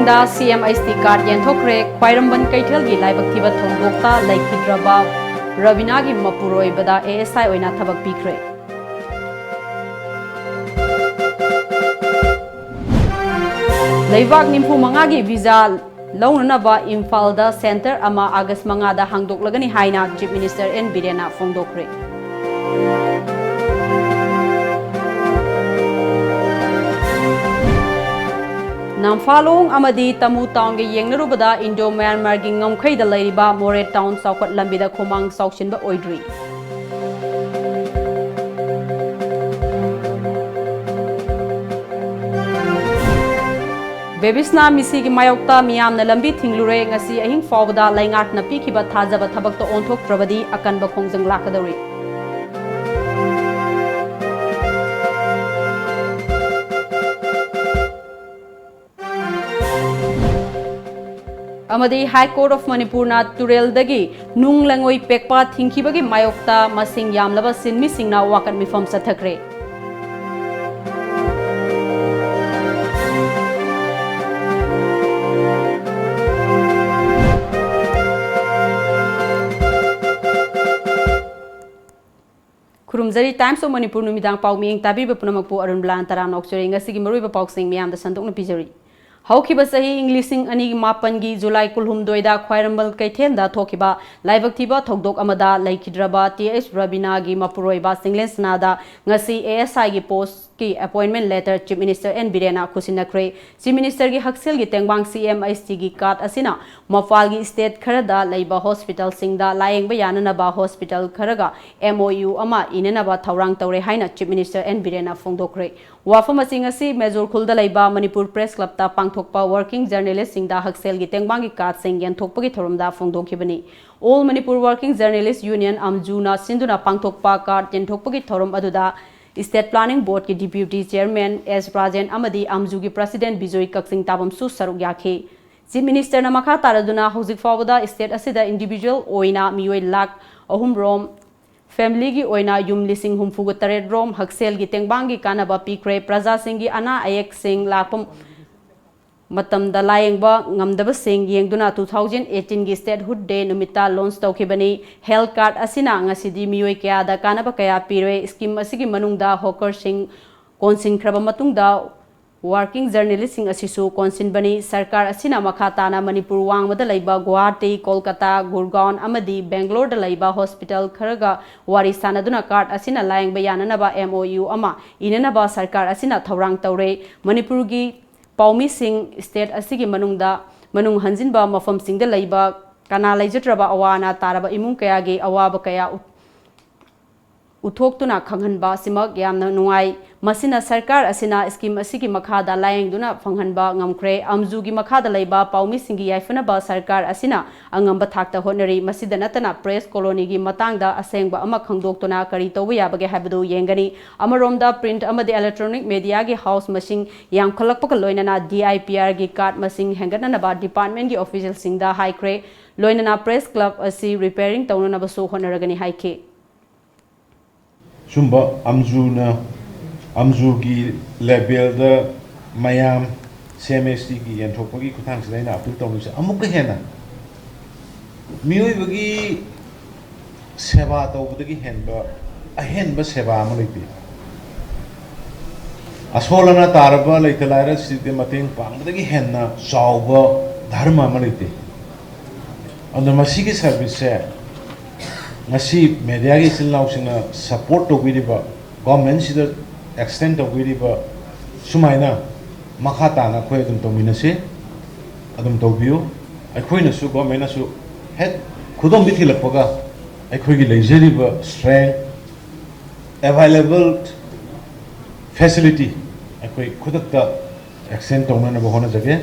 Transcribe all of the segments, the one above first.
सिंदा CMIST card येंथोखरे ख्वाइरंबन कैथेलगी लाइबक थिबा थोंदोक्ता लैखिद्रबा रविनागी मपुरोइबदा ASI ओइना थबक पिख्रे लेवाक निम्फु मंगागी visa लौननबा इम्फालदा सेंटर अमा अगस्त मंगादा हांगदोक्लगनी हाइना चीफ मिनिस्टर एन बिरेना फोंदोक्रे नामफालोंग अमदी तमु टाउन के येंगनरुबदा इंडो म्यांमार की ngomkhayda leiriba मोरे टाउन साउखट लंबिदा खोमांग साउचिनबा ओइद्री बेबिसना मिसी की मायोक्ता मियामना लंबी थिंगलुरे ngasi अहिंग फावदा लाइंगाटना पिखिबा थाजबा थबकतो ओंथोक्ट्रबदी अकनबा खोंजंग लाकदौरी अमदी हाई कोर्ट ऑफ मणिपुर ना तुरेलदगी नुंग लंगोई पेकपा थिंखिबगी मायोक्ता मसिंग यामलबा सिनमी सिंगना वाकन मिफम सथखरे खुरुमजरी टाइम्स ऑफ मणिपुर नुमिदांग पाउमिंग ताबीबा पुनमकपु अरुणबला तराम नोक्चरी ngasi gi maruiba pausing miyam da sandokna pijari हौखिबा सही इंग्लिशिंग अनि मापन की जुलाई कुलहुमदोइदा ख्वाइरंबल कैथेलदा थोखिबा लाइबक थिबा थोकदोक अमदा लैखिद्रबा TH रबिना की मपुरोइबा सिंगलेंसनादा ngasi ASI की पोस्ट की appointment letter chief minister N बिरेना खुसिनख्रे चीफ मिनिस्टर की हक्सेल की तेंगबांग CMIST की कार्ड असिना मफाल की स्टेट खरदा लैबा हॉस्पिटल सिंगदा लायेंगबा याननबा हॉस्पिटल खरगा MOU अमा इनेनबा थौरांग तौरे हाइना चीफ मिनिस्टर एन बिरेना फोंदोक्रे वाफम असिंग असि मेजोर खुलदा लैबा मणिपुर प्रेस क्लब ता पांगथोकपा वर्किंग जर्नलिस्ट सिंगदा हक्सेल की तेंगबांग की कार्ड सिंग यंथोकपगी थोरमदा फोंदोखिबनी all Manipur working journalist union अमजूना सिंधुना पांगथोकपा कार्ड यंथोकपगी थोरम अदुदा स्टेट प्लानिंग बोर्ड की डिप्यूटी चेयरमैन एस राजेन अमदी अमजू की प्रेसिडेंट बिजोई कक्सिंग ताबम सु सरुक याखे चीफ मिनिस्टर न मखा तारदुना हौजिक फावदा स्टेट असिदा इंडिविजुअल ओइना मियोय लाख अहुम रोम फैमिली की ओइना युम लिसिंग हुमफुग तरेट रोम हक्सेल की तेंगबांग की कानबा पीख्रे प्रजा सिंह की अना अयेक सिंह लापम मतमदा लायेंगबा ngamdaba sing yengduna 2018 की स्टेटहुड डे नुमिता लॉन्च तौखिबनी हेल्थ कार्ड असिना ngasidi मियोय कया दा कानबा कया पिरे स्कीम असिगी मनुंगदा हॉकर सिंह कोनसिन खरबा मतुंगदा वर्किंग जर्नलिस्ट सिंह असिसु कोनसिन बनी सरकार असिना मखा ताना मणिपुर वांगबदा लैबा गुवाहाटी कोलकाता गुरगांव अमदी बेंगलोर दा लैबा हॉस्पिटल खरगा वारी सानदुना कार्ड असिना लायेंगबा याननबा MOU अमा इनेनबा सरकार असिना थौरांग तौरे मणिपुर की पाउमी सिंह स्टेट असिगी मनुंग हंजिनबा मफम सिंगदा लैबा कना लैजत्रबा अवाना तारबा इमुंग कयागे अवाबा कया उथोक्तुना खंगहनबा सिमक यामना नुंगाई मसिना सरकार असिना स्कीम असिगी मखादा लायेंगदुना फंगहनबा ngamkhre अमजूगी मखादा लैबा पाउमी सिंगी याइफनबा सरकार असिना अंगंबा थाकता होनरी मसिदा नतना प्रेस कॉलोनी की मतंगदा असेंगबा अमा खंगदोक्तुना करी तौबा याबगे हाबदु येंगनी अमरोमदा प्रिंट अमदे इलेक्ट्रॉनिक मीडिया की हाउस मसिंग यांखलकपक लोइनना DIPR की कार्ड मसिंग हेंगननबा डिपार्टमेंट की ऑफिशियल सिंगदा हाइक्रे लोइनना प्रेस क्लब असि रिपेयरिंग तौननबसु होनरगनी हाइखे सुंबा अमजू की लेवल द मयाम CMST की यंथोपगी खुथांग से लेना अपील तौनुसे अमुक हेना मियोइबगी सेवा तौबदगी अहेनबा सेवा अमा लैते असोलना तारबा लैतलायरा सिदे मतेंग पांगदगी हेना चावबा धर्म अमा लैते अंदर मसीगी सर्विस से ngasi media gi silnaw sina support to biriba government sida extend to biriba sumaina makha na khoi dum to minase adum to biu akhoi na su government na su head khudom bi thilakpaga akhoi gi leiseriba strength available facility akhoi khudakta extend to na bahona jage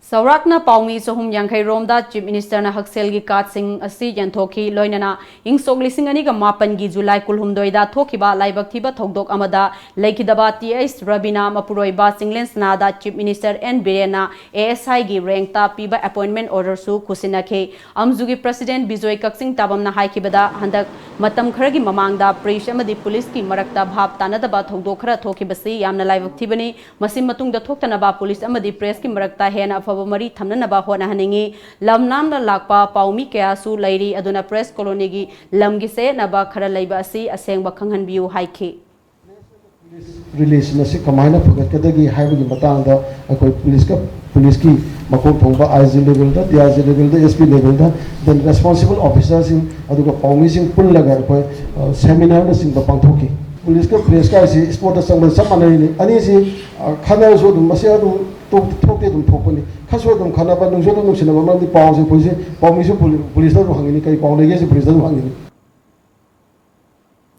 Saurakna Paumi Sohum Yankai Romda Chief Minister na Haksel gi Kat Singh asi Yanthoki Loinana Ing Soglising ani ga Mapan gi July Kulhum Doida Thokiba Laibak Thiba Thogdok Amada Laikidaba TS Rabina Mapuroiba Singlens Nada Chief Minister N Birena ASI gi rank ta piba appointment order su Kusinake Amzugi President Bijoy Kaksing Tabam na Haikibada Handak Matam Kharagi Mamangda Prish amadi Police ki Marakta Bhab Tanadaba Thogdok Khara Thokibasi Yamna Laibak Thibani Masim Matungda Thoktanaba Police amadi Press ki Marakta Hena Mari Thamnanaba hona haningi lamnamna lakpa paumi kyasu lairi aduna press colony gi lamgi se naba khara leiba asi asengba khanghan biu haike release na si kamaina phagat kadagi haibu gi matang da akoi police ki makok thongba IG level da DIG level da SP level da then responsible officers in aduga paumi sing pul laga akoi seminar na sing pangthoki police ka press ka si sport asang samana ni ani si khana so dum masia dum thokte dum thokoni khaso dum khana ba nungso dum sinaba man di paw se police paumi su police da hangini kai paw lege se police da hangini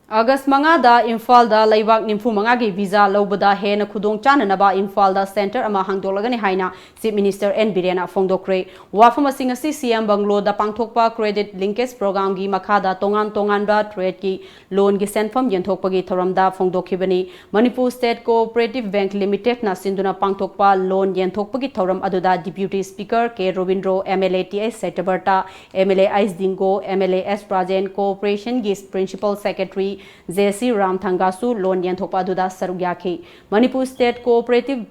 August manga da Imphal da Laibak Nimfu manga gi visa lobada hena khudong chananaba Imphal da center ama hangdolagani haina Chief Minister N Birena Fongdokre wafama singa si CM Banglo da pangthokpa credit linkage program gi makhada tongan ba trade ki loan gi senfam yenthokpa gi thoramda Fongdokhibani Manipur State Cooperative Bank Limited na sinduna pangthokpa loan yenthokpa gi thoram aduda Deputy Speaker K Robindro MLA TS Setabarta MLA Ais Dingo MLA S Prajen Corporation gi Principal Secretary JC Ramthangasu loan yenthokpa duda sarugyakhi Manipur State Cooperative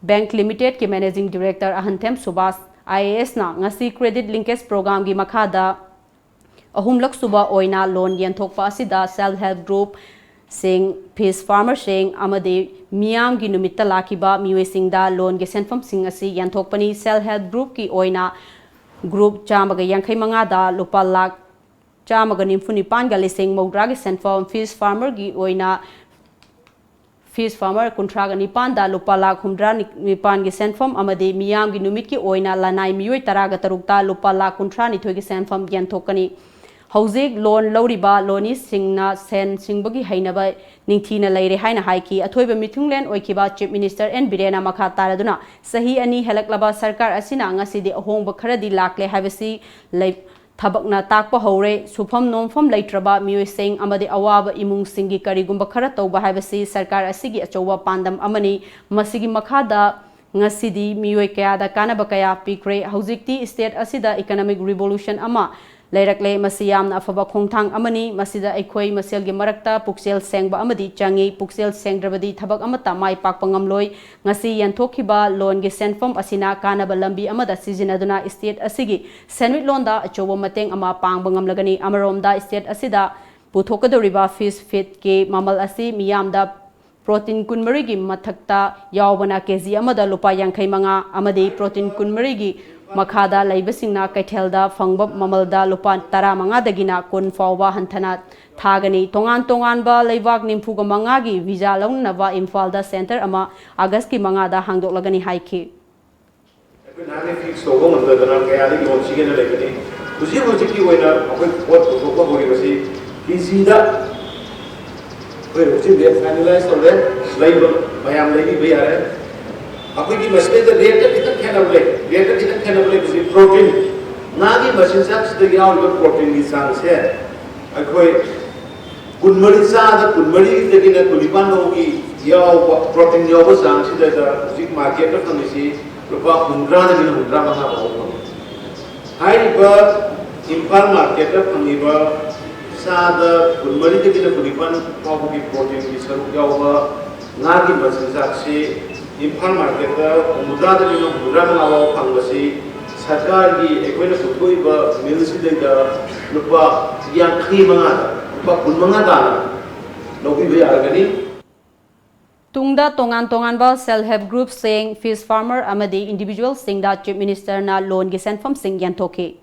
Bank Limited ki Managing Director Ahanthem Subas IAS na ngasi credit linkage program gi makhada ahumlak suba oina loan yenthokpa asida self help group sing fish farmer sing amade miyam gi numitta lakiba miwe singda loan ge senfam sing asi yenthokpani self help group ki oina group chamaga yankhai manga da lupa lak Chamaga Nimfuni Panga Lising Modragi Senfam Fish Farmer Gi Oina Fish Farmer Kuntraga Nipan da Lupala Kumdra Nipan Gi Senfam Amade Miyam Gi Numit Ki Oina Lanai Mioi Taraga Tarukta Lupala Kuntra Nithogi Senfam Gentokani Hauzik loan Loriba Loni Singna Sen Singbagi Hainaba Ningtina Laire Haina Haiki Atoiba Mitunglen Oikiba Chief Minister N Birena Makha Taraduna Sahi Ani Helaklaba Sarkar Asina Ngasidi Ahong Bakaradi Lakle Havasi Like Tabakna takpa hore sufam nomfam leitraba mioi sing amade awaba imung singi karigumba khara tauba haibasi sarkar asigi achowa pandam amani masigi makhada ngasidi mioi kaya da kanaba kaya pikre haujikti state asida economic revolution ama leirakle masiyamna afaba khongthang amani masida ekhoi maselgi marakta puksel sengba amadi changi puksel sengdrabadi thabak amata mai pakpa ngamloi ngasi yanthokhiba loan ge senfam asina kanaba lambi amada sizinaduna state asigi senwit londa achowa mateng ama pangba ngamlagani amaromda state asida puthokadoriba fish feed ke mamal asi miyamda protein kunmari gi mathakta yawbana kg amada lupa yankhai manga amadi protein kunmari gi Makhada Laibasingna Kaithelda Fangba Mamalda Lupa Tara Manga Dagina Kun Fawba Hantana Thagani Tongan ba Laibak Nimfuga Mangagi Visa Long Nava Imphal Center Ama August ki Mangada Hangdok Lagani Haiki Nani fix to go under the Nagayali on Chicken Legani. Was you going to keep what was he? Kisida. Where was it finalized on that? Label, Mayam Lady Bear. Aku ini mesti ada kita kena boleh mesti protein. Nagi mesin saya sedang awal protein di sana saya. Aku kunmeri saya kunmeri kita kena kulipan logi. Ya protein ya apa sana sih ada musik market tu mesti lupa hundra dengan hundra mana bawa. Hai ber impal market tu pengibar sada kunmeri kita kena kulipan kau bagi protein di sana ya apa nagi mesin saya sih. Impal market mudra dari mudra menawar panggasi sarkar di ekonomi sukui ba milisi dengan lupa yang kini mengada lupa pun mengada logi bayar gani Tungda tongan ba self help group sing fish farmer amadi individual sing da Chief Minister na loan gi senfam sing yantoke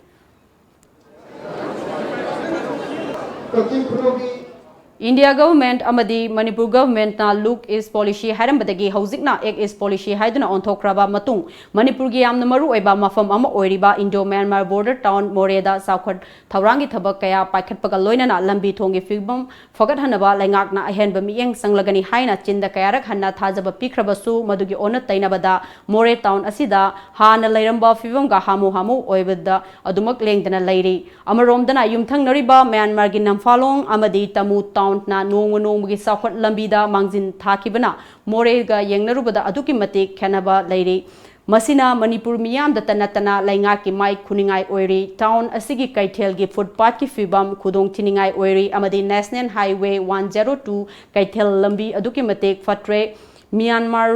India government amadi Manipur government na look is policy hairambadagi haujikna ek is policy haiduna onthokraba matung Manipur gi yamna maru oiba mafam ama oiriba Indo Myanmar border town Moreda Southward Thaurangi thabak kaya paikhatpaga loinana lambi thongi fibam fogat hanaba laingakna ahenba miyeng sanglagani haina chinda kayarak hanna thajaba pikhrabasu madugi ona tainabada More town asida hana lairamba fibam ga hamu oibada adumak lengdana lairi amaromdana yumthang nariba Myanmar gi namfalong amadi tamu na nong gi sakhot lambida mangjin thakibana More ga yengnarubada aduki matik khanaba lairi masina Manipur miyam da tanatana lainga ki mai khuningai oiri town asigi kaithel gi footpath ki fibam khudong thiningai oiri amadi National Highway 102 kaithel lambi aduki matik fatre Myanmar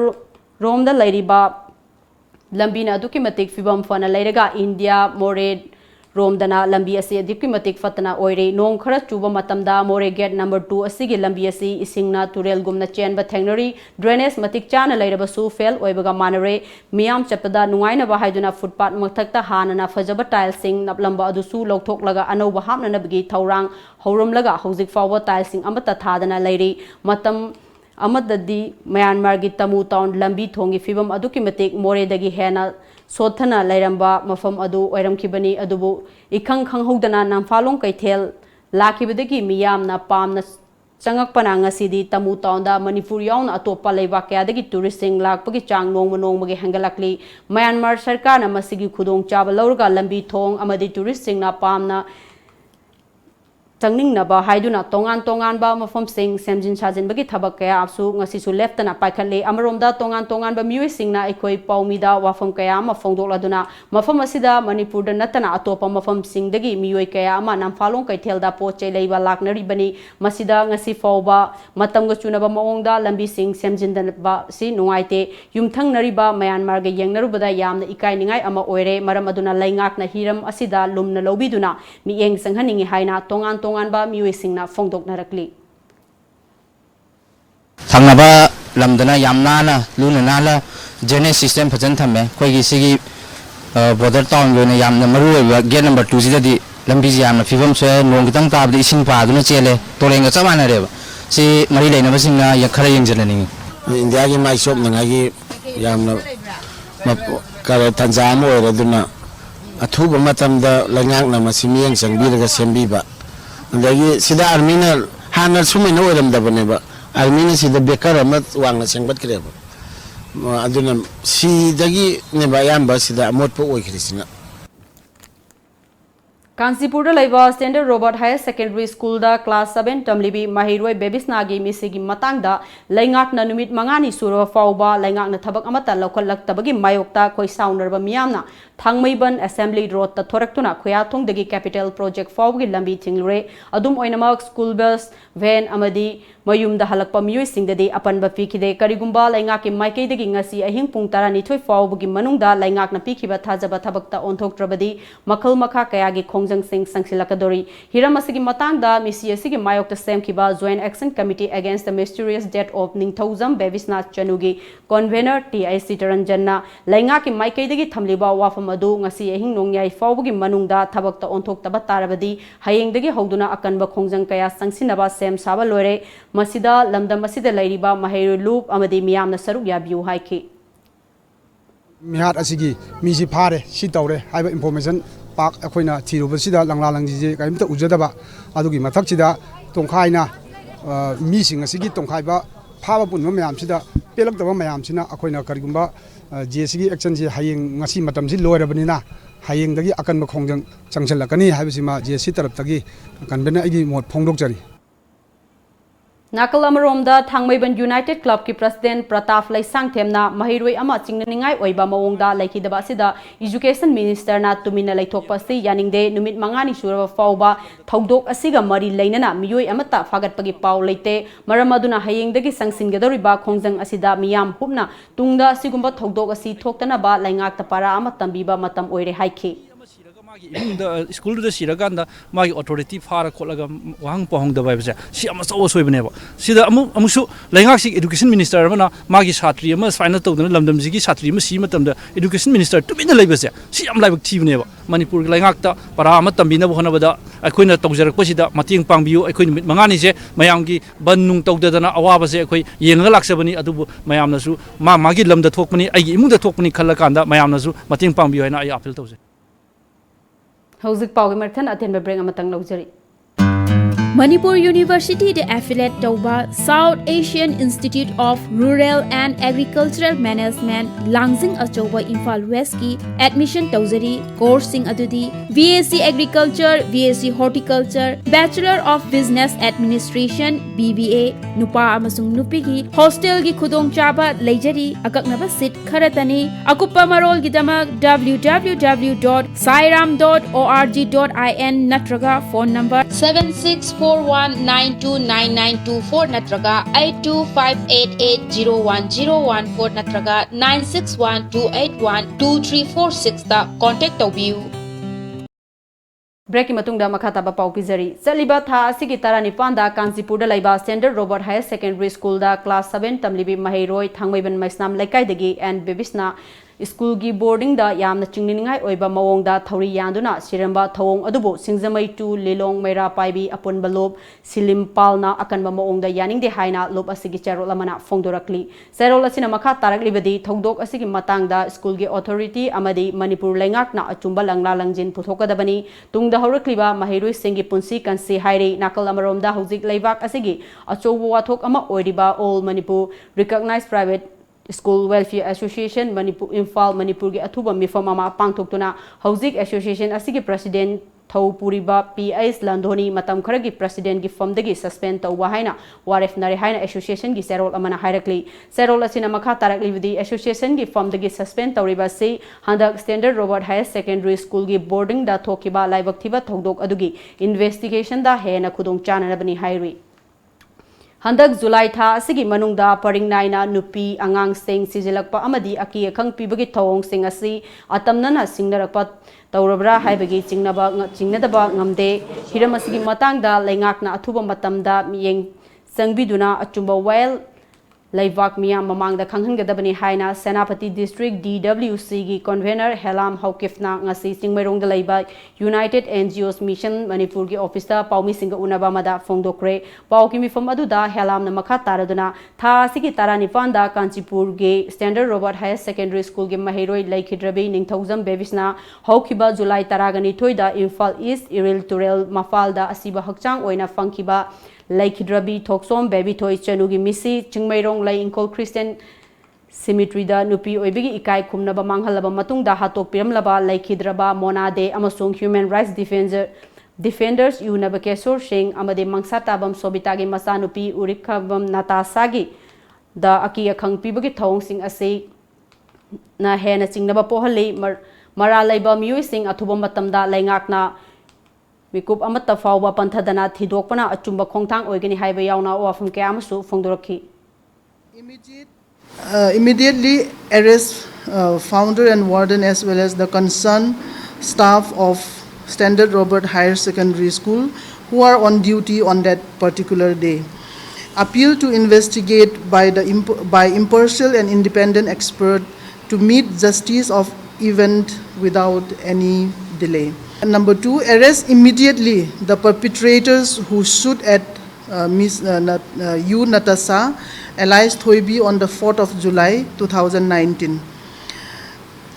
romda lairiba lambi na aduki matik fibam fana lairaga India More Romdana lambi asi adikki matik fatana oire nong khara chuba matamda More gate number 2 asigi lambi asi isingna turel gumna chenba thengnari drainage matik chana lairabasu fail oibaga manare miyam chapada nuaina ba haiduna footpath makthakta hanana fajaba tile sing naplamba adusu lokthok anauba hapna nabgi thaurang horomlaga hojik fawba tile sing amata thadana lairi matam amadadi Myanmar gi tamu town lambi thongi fibam aduki matik More dagi hena sothana lairamba mafam adu oiramkhibani adubu ikhang khanghodana namfalong kaithel lakibadagi miyamna pamna changakpana ngasidi tamu taunda Manipur yauna atopa leiba kayadagi touristing lakpagi chang nongmagi hangalakli Myanmar sarkar na masigi khudong chaba laurga lambi thong amadi touristing na pamna Tangning naba haiduna tongan ba mafam sing semjin sajin bagi thabak kaya apsu ngasi su left na paikhatle amaromda tongan ba miwi sing na ekoi paumida wafam kaya ma fongdokladuna mafam asida Manipur da natana atopa mafam sing dagi miwi kaya ma namfalong kaithel da poche leiba laknari bani masida ngasi fawba matamga chunaba maongda lambi sing semjin da ba si nungaite yumthang nari ba Myanmar ga yengnaru bada yamna ikai ningai ama oire maram aduna laingak na hiram asida lumna lobiduna mi eng sanghaningi haina tongan ba miwi singna fongdok narakli Sangnaba lamdana yamnana luna nala drainage system phajan thame khoi gi sigi border town gona yamna maru gate number 2 sidadi lambi yamna fibam so nong kitang tabdi ising pa duna chele tolenga chamana reba si mari leina basingna yakhara yengjalani India gi mai shop nanga gi yamna kare tanjam oiraduna athuba matamda langak na masimiyang sangbiraga sembiba andagi sida armina hanal sumina oiramdabane ba armina sida bekar amat wangna sengbat kreba aduna sidagi neba yamba sida amotpo oikrisina Kansipur da laiba Standard Robert Higher Secondary School da class 7 tamlibi mahiroi bebisnagi misigi matangda laingak na numit mangani suro fawba laingak na thabak amata lokalak tabagi mayokta khoi saunerba miyamna thangmaiban assembly road ta thoraktuna khoyathong dagi capital project fawgi lambi thinglure adum oinamak school bus van amadi mayumda halakpa miyoi singdadi apanba pikide karigumba laingak ki maikei dagi ngasi ahing pung 12 fawbagi manungda laingak na pikhiba thajaba thabakta onthoktrabadi makhal makha kayagi khongjang sing sangsilakadori hiram asigi matangda misi asigi mayokta semkiba joint action committee against the mysterious death of ningthaujam bebisnath chanugi convener TIC Taranjanna laingak ki maikei dagi thamliba wafam adu ngasi ahing nongyai fawbagi manungda thabakta onthokta tarabadi hayeng dagi hoduna akanba khongjang kaya sangsinaba sem saba loire masida lamdam asida lairiba mahairu loop amadi miyamna saruk yabiu haiki mihat asigi misi phare si tawre haiba information pak akoina thirubasida langla langji kaimta ujadaba adugi mathak sida tongkhaina mi sing asigi tongkhaiba phaba punma mayam sida pelakdaba mayam sina akoina karigumba jesigi action ji hayeng ngasi matam ji loirabanina hayeng dagi akanba khongjang changchalakani haibasima jesi tarap tagi kanbena igi mot phongdok jari Nakal Amaromda Thangmaiban United Club ki President Pratap Laisang Themna Mahiroi ama chingningai oiba mawongda laikidaba sida Education Minister na tumina laithokpa si yaningde numit mangani suraba fawba thodok asiga mari leinana miyoi amata fagatpagi paw leite maramaduna hayengdagi sangsingadoriba khongjang asida miyam hupna tungda sigumba thodok asi thoktana ba laingak tapara ama tambiba matam oire haiki school सिरकान मागी authority फार खोलगा वहां पहुंगदब है सी अमचौ सोइबनेब सिदा अमुसु लेंगासी education minister अमना मागी छात्री अम sign तौदना लमदमजिगी छात्री अम सी मतमदा education minister तुमिना लेबसे सी अम लाइबक थीबनेब मणिपुर लेंगाकता परा अम तंबिनब होनबदा अखोइना तौजरकपसिदा मतेंग पांगबियो अखोइ निमित मंगानीसे मयामगी बन नुंग तौददना अवाबसे अखोइ येंगा लाक्सबनी अदुबु मयामनसु मागी lambda थोकपनी आइगी इमुंदा थोकपनी खल्लकांदा मयामनसु मतेंग पांगबियो हैना आई अपील तौजे हौजिक पाउगी मरथन अतेन ब्रेक अमतंग लौजरी Manipur University the affiliate Tauba South Asian Institute of Rural and Agricultural Management Langjing Achoba Imphal West ki admission Tauzari course sing adudi BSc Agriculture, BSc Horticulture, Bachelor of Business Administration BBA Nupa amasung nupi ki hostel ki khudong chaba leijari akaknaba seat kharatani akupa marol gidamak www.sairam.org.in natraga phone number 7641929924 natraga 8258801014 natraga 9612812346 ta contact taubiu break की मतुंगदा मखाताबा पाउ पिजरी चलिबा था असिगी तारानिपांदा कांचीपुरदा लैबा central Robert higher secondary school दा क्लास 7 तमलिबी महिरोय थांगमैबन मैसनाम लैकाइदगी एंड बेबिसना स्कूल की बोर्डिंग दा यामना चिंगनिंगाई ओइबा मवोंगदा थौरी यान्दुना सिरंबा थवोंग अदुबो सिंगजमई टू लिलोंग मैरा पाइबी अपुनबा लोब सिलिम पालना अकनबा मवोंगदा यानिंगदे हाइना लोब असिगी चेरोल अमना फोंदोरकली चेरोल असिना मखा तारकलिबदी थौदोक असिगी मतांगदा स्कूल की अथॉरिटी अमदी मणिपुर लेंगाकना अचुंबा लंगला लंगजिन पुथोकदबनी तुंगदा हौरकलिबा महिरुई सिंगी पुंसी कंसी हाइरे नाकल अमरोमदा हौजिक लैबाक असिगी अचौबो वाथोक अमा ओइरिबा all Manipur recognised private school welfare association Manipur Imphal Manipur की अथुबा मिफम अमा पांगथोक्तुना हौजिक एसोसिएशन असिगी प्रेसिडेंट थौपुरिबा पीएस लंधोनी मतम खरगी प्रेसिडेंट की फमदगी सस्पेंड तौबा हाइना वारेफ नरे हाइना एसोसिएशन की सेरोल अमना हाइरकली सेरोल असिना मखा तारकलिबदी एसोसिएशन की फमदगी सस्पेंड तौरिबा से हंदक standard Robert higher secondary school की बोर्डिंग दा थोकिबा लाइबक थिबा थौदोक अदुगी इन्वेस्टिगेशन दा हेना खुदोंग चानरबनी हाइरी हंदक जुलाई था असिगी मनुंगदा परिंग नाइना नुपी अंगांग सिंग सिजिलकपा अमदी अकी अखंग पिबगी थौंग सिंग असि अतमनना सिंगनरकपा तौरबरा हाइबगी चिंगनदबा ngamde हिरम असिगी मतांगदा लेंगाकना अथुबा मतमदा मियेंग संगबिदुना अचुंबा वाइल लैवाक मियाम ममांगदा खंगहनगदबनी हाइना सेनापति डिस्ट्रिक्ट DWC की कन्वेनर हेलाम हौकिफना ngasi चिंगमैरोंगदा लैबा यूनाइटेड एनजीओस मिशन मणिपुर की ऑफिसदा पाउमी सिंग उनबा मदा फोंदोक्रे पाउकी मिफम अदुदा हेलाम नमखा तारदुना था सिगी तारानिपांदा कांचीपुर के standard Robert higher secondary school के महिरोय लैखिद्रबी निंगथौजम बेबिसना हौखिबा जुलाई 12 दा इम्फाल ईस्ट इरिल तुरेल मफालदा असिबा हक्चांग ओइना फंखिबा लैखिद्रबी थोक्सोम बेबी थोय चनुगी मिसी चिंगमैरोंग लै इंकोल क्रिस्टियन सिमिट्रीदा नुपी ओइबगी इकाई खुमनबा मांगहलबा मतुंगदा हातोक पिरमलबा लैखिद्रबा मोनादे अमसोंग ह्यूमन राइट्स डिफेंडर्स यूनब केशोर सिंह अमदे मंगसाताबम सोबितागी मसानुपी उरिखबम नातासागी द अकी अखंग पिबगी थौंगसिंग असे ना हेना चिंगनबा पोहली मरा लैबा मियोइसिंग अथुबा मतमदा लैंगाकना मिकुप अमत्ता फाउबा पंथदना थिदोकपना अचुंबा खोंथांग ओइगनी हाइबा यावना वाफम कयामसु फोंदोरखी Immediately arrest founder and warden as well as the concerned staff of Standard Robert Higher Secondary School who are on duty on that particular day. Appeal to investigate by impartial and independent expert to meet justice of event without any delay. And number 2, arrest immediately the perpetrators who shoot at Ms. U. Natasha, alias Thoibi, on the 4th of July 2019.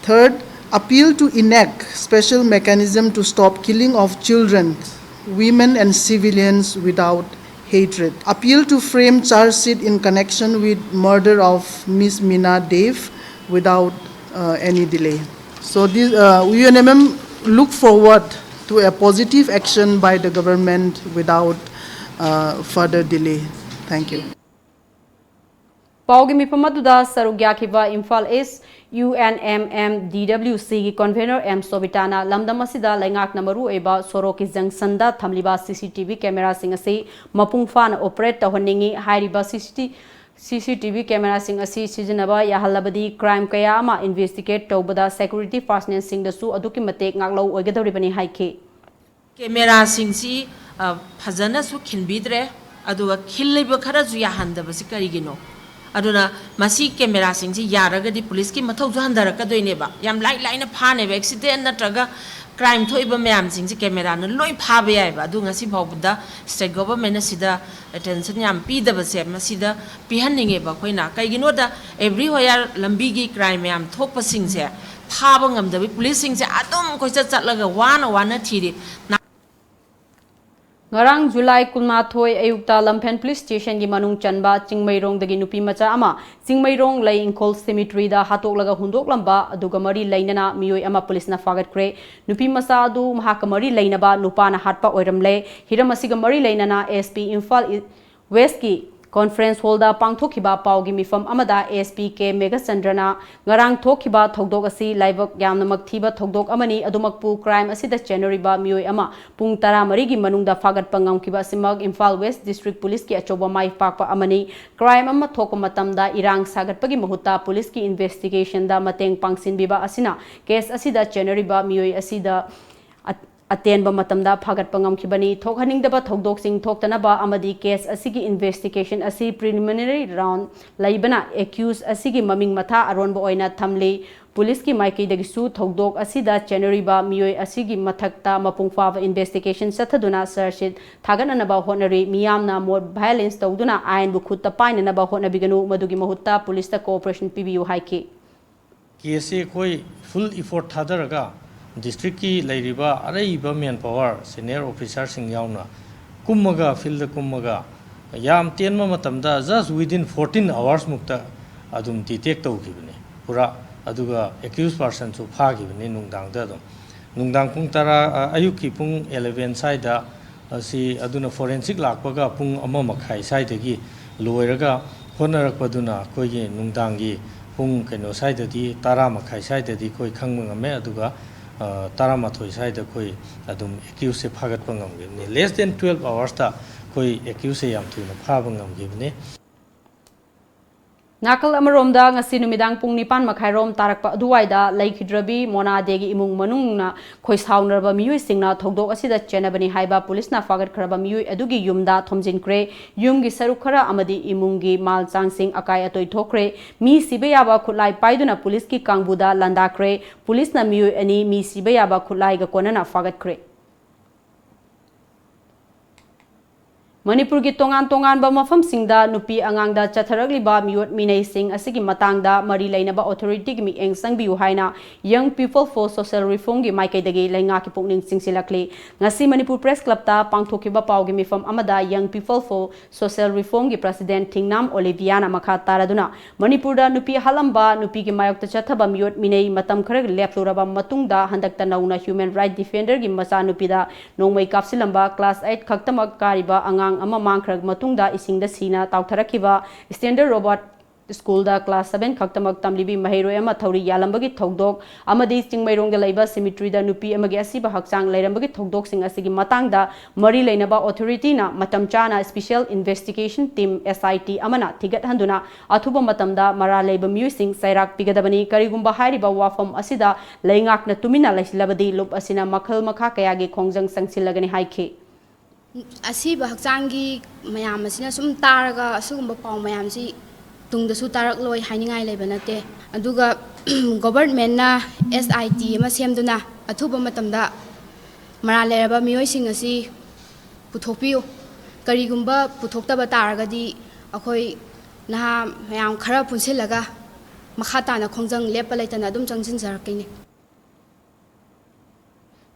Third, appeal to enact special mechanism to stop killing of children, women and civilians without hatred. Appeal to frame charge sheet in connection with murder of Ms. Meena Dev without any delay. So this UNMM look forward to a positive action by the government without further delay. Thank you. पाउगी मिफमदुदा सरुग्याखिबा Imphal इस UNMM DWC की convener M सोबिताना लमदम असिदा लैंगाक नमरु एबा सोरोकी जंक्शनदा थमलिबा CCTV camera सिंग असे मपुंग फान operate तहनिंगी हाइरिबा CCTV camera sing asi sijanaba yahalabadi crime kaya ama investigate tawbada security personnel sing da su aduki matek ngaklo oigadoribani haike camera sing si phajana su khinbidre aduga khilliba khara ju yahandaba si karigino aduna masi camera sing si yaragadi police ki mathau ju handarakadoi ba yam lai na phane ba accident natraga crime thoiba mayam sing si camera na loi phaba yai ba adu ngasi phawda state government sida attention yam pi da ba se masida pihanninge ba khoina kaigino da everywhere lambi gi crime yam thokpa sing se phaba ngamda bi police sing se atom ko chatlaga wana thiri ngarang July kulma thoi ayukta Lampen police station gi manung chanba chingmairong dagi nupi macha ama chingmairong lai inkol cemetery da hatok laga hundok lamba aduga mari lainana miyoi ama police na fagat kre nupi masa adu mahakamari lainaba nupa na hatpa oiramle hiramasiga mari lainana SP Imphal West ki conference hall da pangthokiba paugi mifam amada ASPK Megasandrana ngarang thokiba thodok asi laibak yamnamak thiba thodok amani adumakpu crime asida January ba miyoi ama pung 13 gi manungda fagat pangam kiba simag Imphal West District Police ki achoba mai pakpa amani crime amma thokpa matamda irang sagatpagi mahutta police ki investigation da mateng pangsin biba asina case asida January ba miyoi asida Atenba matamda phagat pangam khibani thokhaningdaba thodok thoktanaba amadi case asigi investigation asi preliminary round laibana accused asigi maming matha aronba oina thamli police ki maiki dagi su thodok asida January ba miyoi asigi mathakta mapungfa investigation sathaduna search thagananaba honari miyamna more violence tawduna ain bu khutta painanaba honabiganu madugi mahutta police ta cooperation pibiu haike case koi full effort thadaraga district ki lairiba araiba man power senior officer sing yauna kummaga field kummaga yam tenma matamda just within 14 hours mukta adum detect tawgibne pura aduga accused person su phagibne nungdang da dum nungdang pung tara ayuki pung 11 side da si aduna forensic lakpaga pung amma makhai side gi loiraga honarakpaduna koigi nungdangi pung keno side di tara makhai side di koi khangmangame aduga Taramathoi side koi adum accuse phagat pangam gibne less than 12 hours ta koi accuse yam thuna phabangam gibne Nakal amaromda ngasi numidang pung nipan makhairom tarakpa aduwaida laikhidrabi mona degi imung manungna khoi saunarba miyui singna thodok asida chenabani haiba police na fagat kharaba miyui adugi yumda thomjinkre yumgi saruk khara amadi imungi mal changsing akai atoi thokre mi sibeyaba khulai paiduna police ki kangbuda landakre police na miyui ani mi sibeyaba khulai ga konana fagat kre Manipur ki tongan ba mafam singda nupi angangda chatharagli ba miot minay sing asigi matangda mari lainaba authority gi mi engsang biu haina young people for social reform gi maikai dagi lainga ki pukning singsilakli ngasi Manipur press club ta pangthokiba pawgi mifam amada young people for social reform gi president Thingnam Oliviana makha taraduna Manipur da nupi halamba nupi gi mayokta chathaba miot minay matam kharag lepluraba matungda handakta nauna human right defender gi macha nupi da nongmai kapsilamba class 8 khaktamak kariba angang ama mangkrag matungda isingda sina tautharakhiba standard robot school da class 7 khaktamak tamlibi mahairoi ama thauri yalambagi thodok amadi chingmairongda laiba cemetery da nupi amagi asiba hakchang lairambagi thodok sing asigi matangda mari lainaba authority na matamchana special investigation team SIT amana thigat handuna athuba matamda mara laiba musing sairak pigadabani karigumba hairiba wafam asida laingak na tumina laisilabadi lup asina makhal makha kayagi khongjang sangsilagani haike asiba hakchangi mayam asina sum taraga asugumba paw mayam si tungda su tarak loi hainingai leba nate aduga government na SIT ma semduna athuba matamda mara leraba miyoi sing asi puthokpiu karigumba puthoktaba taragadi akhoi naha mayam khara punsilaga makhata na khongjang lepa laitana adum changsin sarakini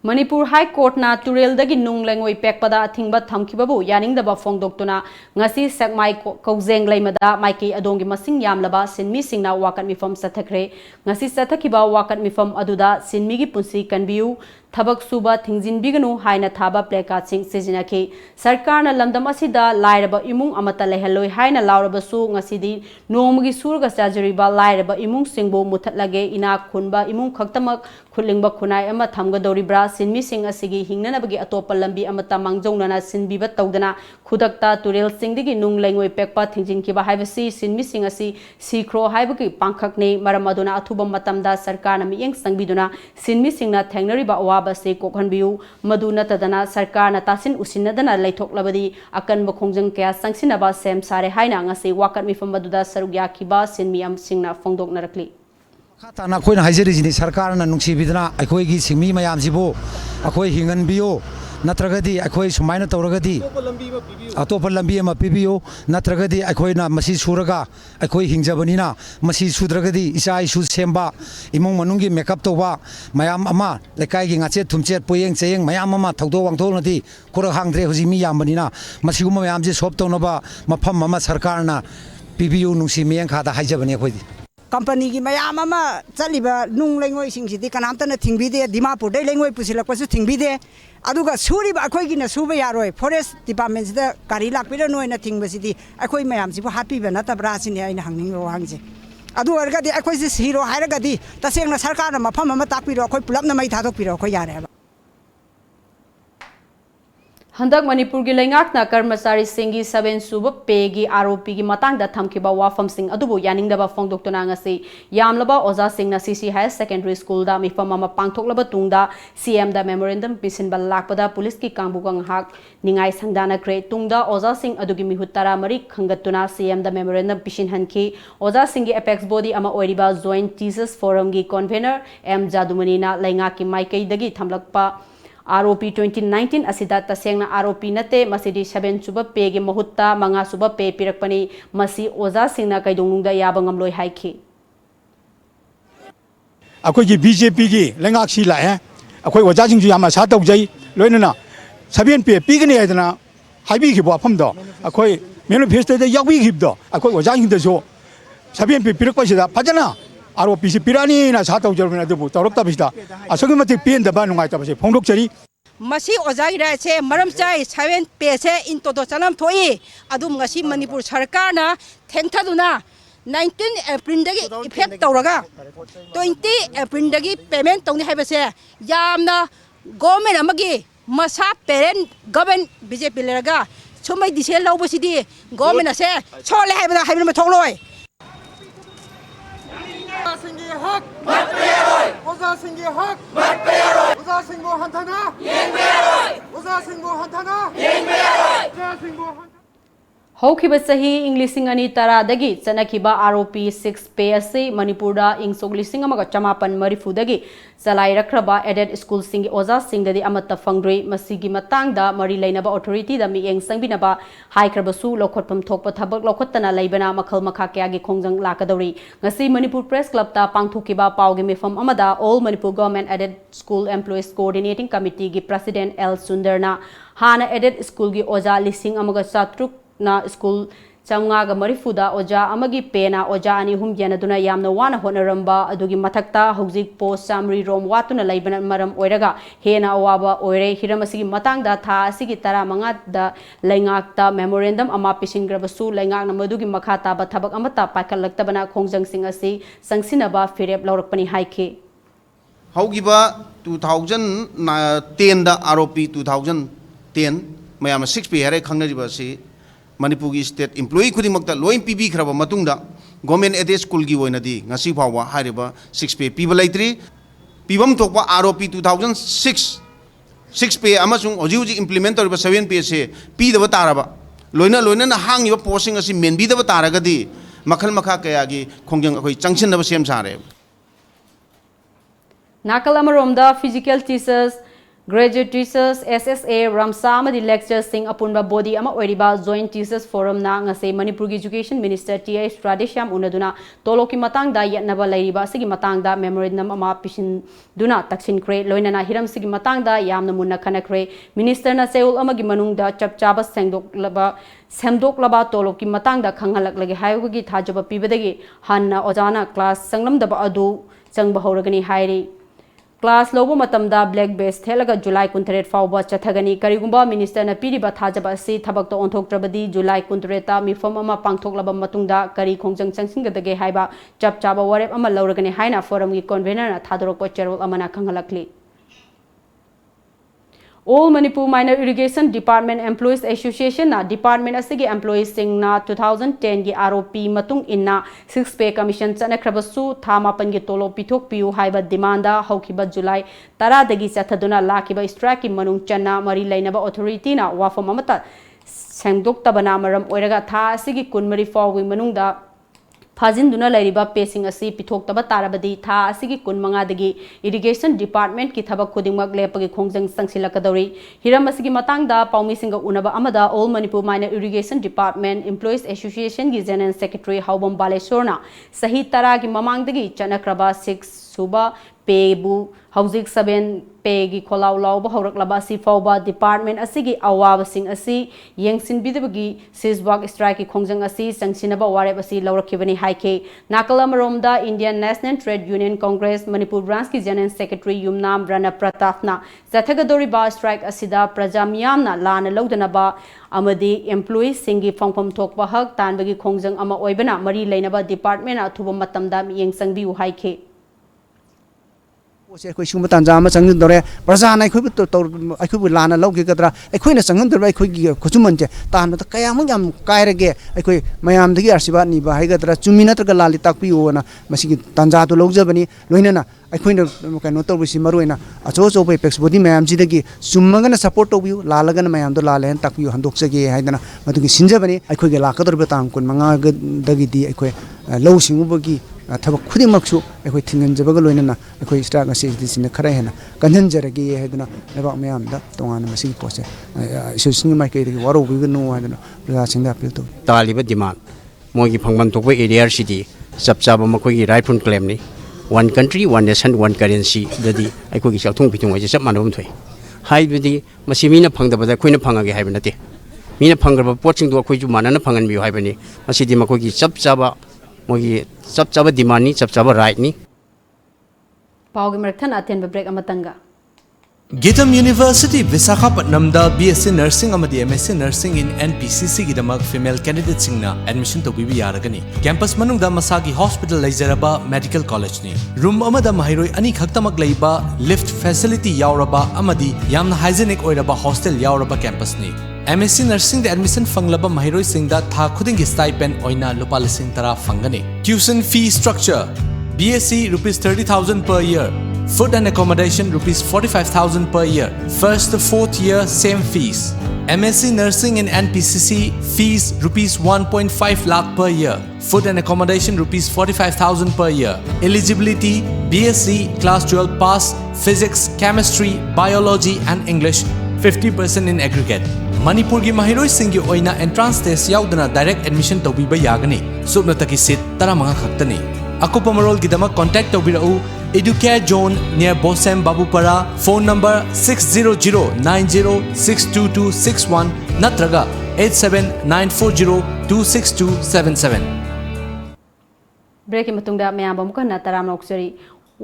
Manipur High Court na Turel dagi nung lengoi pekpada thingba thamkibabu yaningdaba fongdoktuna ngasi sakmai kaujeng laimada maiki adongi masing yamlaba sinmi singna wakat mifam sathakre ngasi sathakiba wakat mifam aduda sinmi gi punsi kanbiu थबक सुबा थिंजिनबिगनु हाइना थाबा प्लेकार्डसिंग सिजिनाखि सरकारना लमदम असिदा लाइरबा इमुंग अमता लेहलोय हाइना लाउरबसु ngасidi नोमगी Surga चाजरिबा लाइरबा इमुंग सिंगबो मुथाटलागे इना खुनबा इमुंग खक्तमक खुलिंगबा खुनाय अमा थामगदौरिब्रा सिनमी सिंग असिगी हिंगननबगी अतोपा लंबी अमता मांगजौनना सिनबिबा तौदना खुदकता तुरेल सिंगदिगी नुंग लेंगोय पेकपा थिंजिनकिबा हाइबसी सिनमी सिंग असि सिख्रो हाइबगी पांखकने मरम अदुना अथुबा मतमदा सरकारना मियेंग संगबिदुना सिनमी सिंगना थेंगनरिबा अवाबसे कोखनबियु मदु नतदना सरकारना तासिन उसिनदना लैथोकलबदी अकनबा खोंजंग कया संगसिनबा सेम सारे हाइना ngasi wakat mifam मदुदा सरुक याखिबा सिनमी अम सिंगना फोंदोकनरकली खाताना अखोइना हाइजरिजिनि सरकारना नुंसिबिदना अखोइगी सिंगमी मयामसिबो अखोइ हिंगनबियो नत्रगदी अखोइ सुमाइना तौरगदी अतोपा लंबी अमा पिबियो नत्रगदी अखोइना मसी सुरगा अखोइ हिंजबनिना मसी सुद्रगदी इसा इशु सेम्बा इमुंग मनुंगी मेकअप तोबा मयाम अमा लेकाइगी ngache थुमचेत पोयेंग चेयेंग मयाम अमा थौदो वांगथोनदी कोरा हांगद्रे हुजि मी यामबनिना मसीगुम मयामजे सोप तौनबा मफम अमा सरकारना पिबियो नुंसि मियेंग खाता हाइजबनि अखोइदी कंपनी की मैम चलीब नुंग लेंगोई कनामतन थिंबीदे दिमापुर लेंगोई पुसिलपसु थिंबीदे अदुगा सूरीब अखोइगिना सूबा यारोय फॉरेस्ट डिपार्टमेंट सिदा गाड़ी लाक्पिरनोयना थिंबसिदी अखोइ मैमसिबो हापीबा नतब्रा सिने आइना हांगनिंगो हांगजे अदु अरगदी अखोइसे हिरो हायरगदी तसेंगना सरकारना मफम अमा ताकपिरो अखोइ पुलपना मै थादोकपिरो अखोइ यारे हंदक मणिपुर की लेंगाकना कर्मचारी सिंगी 7 सुब पेगी आरोपी की मतंगदा थमखिबा वाफम सिंग अदुबु यानिंगदबा फोंदोक्तुना ngasi यामलबा ओजा सिंगना सीसी हायर सेकेंडरी स्कूल दा मिफम अमा पांगथोकलबा तुंगदा सीएम दा मेमोरेंडम पिसिनबा लाकपदा पुलिस की कांगबुगा ngahak निंगाई संगदाना क्रे तुंगदा ओजा सिंग अदुगी मिहुत तरा मरी खंगतुना सीएम दा मेमोरेंडम पिसिन हनखि ओजा सिंग की एपेक्स बॉडी अमा ओइरिबा जॉइंट टीचर्स फोरम की कन्वेनर एम जादुमनीना लेंगा की माइकैदगी थमलकपा आरोपी 2019 असिदा तसेंगना आरोपी नते मसिदी 7 सुबा पे गे महुत्ता मंगा सुबा पे पिरकपनी मसी ओजा सिंगना कैदोंनुंगदा याबंगमलोय हाइखि अखोई बीजेपी की लेंगाक्षी लाए अखोई ओजा सिंग याम आशा तौजै लोइनना 7 पे पीगने हैदना हाइबिखिबो अफमदो अखोई मैनिफेस्टोदा याबिखिबदो अखोई ओजा सिंगदसो 7 पे पिरकपसिदा फजना आरोपी से पिरानी ना सा तौजरबना दुबु तौरक्तबिसदा असगमति पेंदबा नुंगाइतबसे फोंदोकचरी मसी ओजाई राइसे मरम चाइ 7 पे से इंतोदो चलम थोई अदुम ngasi मणिपुर सरकार ना थेंथदुना 19 एप्रिल दगी इफेक्ट तौरगा 20 एप्रिल दगी पेमेंट तौनी हाइबसे यामना गवर्नमेंट अमगी मसा पेरेंट गवर्नमेंट बीजेपी लेरगा सुमै दिसे लौबसिदी गवर्नमेंट असे छोले हाइबना हाइबना मथोंलोय हक मत पेरोय ओजा सिंह हक मत पेरोय ओजा सिंह हंथना येंग पेरोय ओजा सिंह हंथना येंग पेरोय ओजा सिंह हौखिबा सही इंग्लिशिंग अनि तरादगी चनखिबा आरोपी 6 पे असे मणिपुरदा इंग लिसिंग अमगा चमापन मरिफुदगी चलाई रखरबा एडेड स्कूल सिंग ओजा सिंगददी अमत फंग्रे मसिगी मतंगदा मरि लेनबा अथॉरिटी दा मियेंग संगबिनबा हाइख्रबसु लोखोटफम थोकपा थबक लोखोत्तना लेबना मखल मखा कयागी खोंजंग लाकदौरी ngasi मणिपुर प्रेस क्लब ता पांगथोकिबा पावगे मिफम अमदा all Manipur government aided school employees coordinating committee की प्रेसिडेंट एल सुंदरना हाना एडेड स्कूल की ओजा लिसिंग अमगा चात्रुक ना स्कूल चमगा मरीफुदा ओजा अमगी पेना ओजा अनि हुम येनदुना यामना वाना होनरंबा अदुगी मथक्ता हौजिक पोस्ट सामरी रोम वातुना लैबना मरम ओइरगा हेना अवाबा ओइरे हिरम असिगी मतंगदा था असिगी तरा मंगा दा लैंगाकता मेमोरेंडम अमा पिसिंग्रबसु लैंगाकना मदुगी मखा ताबा थबक अमता पाखलक्तबना खोंजंग सिंग असि संगसिनबा फिरेप लौरकपनि हाइखे हौगिबा 2010 दा आरोपी 2010 मयाम 6 पे हरे खंगनरिबासि मणिपुर की स्टेट एम्प्लॉई खुदिमक्ता लोइन पीबीखरबा मतुंगदा गवर्नमेंट एडेड स्कूल की ओइनदी ngasi फावा हारिबा 6 पे पीबा लैत्रि पीबम थोकबा आरोपी 2006 6 पे अमसुंग होजि होजि इम्प्लीमेंट तौरिबा 7 पे से पीदबा तारबा लोइना लोइना हांगिबा पोस्टिंग असि मेनबीदबा तारगदी मखल मखा कयागी खोंजंग अखोइ चंगसिनबा सेम सारे नाकल अमरोमदा physical teachers graduate teachers SSA Ramsa amadi lecture sing apunba body ama oiriba joint teachers forum na ngase Manipur ki education minister TS Radesham unaduna toloki matang da yatnaba lairiba sigi matang da memorandum ama pisin duna taksin kre loinana hiram sigi matang da yamna munna khana kre minister na seul amagi manung da chapchaba semdok laba toloki matang da khangalak lagi hayugi thajaba pibadagi hanna ojana class sanglam da adu changba horagani hairi class लोबो मतमदा black बेस थेलगा जुलाई 23 फाउबा चथगनी करिगुंबा minister ना पीरिबा थाजबा असि थबक तो ओंथोक्ट्रबदी जुलाई 23 ता मिफम अमा पांगथोकलबा मतुंगदा करी खोंजंग चंगसिंगदगे हाइबा चप चाबा वारेप अमा लौरगने हाइना फोरम की कन्वेनर ना थादरक चेरोल अमना खंगलकली All Manipur Minor Irrigation Department Employees Association na department asigi employees sing na 2010 gi ROP matung inna 6 pay commission chana khrabasu thama pan gi tolo pithok piu haiba demanda haukiba July 10 dagi chathaduna lakiba strike ki manung channa mari lainaba authority na wafam amata sengdok tabana maram oiraga tha asigi kunmari fawi manungda फाजिंदुना लैरिबा पेसिंग असी पिथोक्तबा तारबदी था असिगी कुनमंगादगी irrigation department की थबक खुदिंगमक लेपगी खोंजंग संगसिलकदौरी हिरम असिगी मतांगदा पाउमीसिंग उनबा अमदा all Manipur minor irrigation department employees association की जनरल सेक्रेटरी हाउबम बालेश्वरना सही तरह की ममांगदगी चनक्रबा 6 सुबा पेबु हौजिक 7 पेगी खोलाउ लाउबा हौरकलबा असि फौबा डिपार्टमेंट असिगी अवाबसिंग असि यंगसिनबिदबगी सिजबाग स्ट्राइक की खोंजंग असि संगसिनबा वारेब असि लौरखिबनी हाइके नाकल अमरोमदा Indian National Trade Union Congress Manipur branch की जनरल सेक्रेटरी युमनाम रना प्रतापना जथगदोरिबा स्ट्राइक असिदा प्रजा मियामना लाना लौदनबा अमदी एम्प्लॉयी सिंगी फंगफम थोकबा हक तानबगी खोंजंग अमा ओइबना मरी लेनबा डिपार्टमेंट अथुबा मतमदा मियंग संगबिउ हाइके अखोई सुम तांजा अमा चंगदोरे प्रजा ना अखोबु लाना लौगेगद्रा अखोइना चंगदोर अखोइगी खुचुमनजे तानबद कयामक याम कायरगे अखोइ मयामदगी आशीर्वाद निबा हाइगद्रा चुमी नत्रगा लाली ताकपिओना मसिगी तांजादो लौजबनी लोइनना अखोइना कनो तौबसि मरोइना अचो अचो एपेक्स बॉडी मयामजिदगी चुम्मगना सपोर्ट तौबिउ लालगना मयामदो लालेन ताकपिउ हंदोकजगे हाइदना मदुगी सिनजबनी अखोइगे लाकदोरबे तांग कुन मंगा दगिदी अखोइ लौ सिंगुबगी थबक खुदिमक्सु अखोइ थिंगनजबगा लोइनना अखोइ स्टाक असिदिसिन खरा हेना कन्हनजरगे हाइदना लेबाक मयामदा तोंगान मसिगी पोसे इशुसिंग माइकेदगी वारोबिगनो हाइदना प्रजासिंगदा अपील तो तालिबा डिमांड मोगी फंगबन तोकबे एरिया सिटी सबचाबा मखोगी राइटफुल क्लेम नि one country one nation one currency ददी अखोगी चाथोंग पिथोंग आइजे सब मानबम थोय हाइबदी मसि मीना फंगदबदा अखोइना फंगागे हाइबा नते मीना फंगरबा पोचिंग दो अखोइजु मानना फंगन बियो हाइबनी मसिदि मखोगी सबचाबा मोगी सबचाबा डिमांड नि सबचाबा राइट नि पाउगी मरथन अतेन break अमतंगा Gitam University Visakhapatnam da BSc Nursing amadi MSc Nursing in NPCC gidamak female candidates singna admission to bibi yaragani campus manungda masagi hospital leizaraba medical college ni room amada mahiroi ani khaktamak leiba lift facility yauraba amadi yamna hygienic oiraba hostel yauraba campus ni MSc Nursing the admission fanglaba mahiroi singda tha khudingi stipend oina lupa lising tara fangani tuition fee structure BSc rupees 30,000 per year. Food and accommodation rupees 45,000 per year. First to 4th year same fees. MSc Nursing in NPCC fees rupees 1.5 lakh per year. Food and accommodation rupees 45,000 per year. Eligibility BSc class 12 pass physics, chemistry, biology and English 50% in aggregate. Manipur gi mahiroi singi oina entrance test yaudana direct admission tawbiba yagani. Subna taki seat taramanga khaktani. Akupa marol gidama contact tawbirau Educare Zone near Bosem Babupara. Phone number 60090622261 Natraga 87940262277. Breaking matungda mayambam ka nataram noksari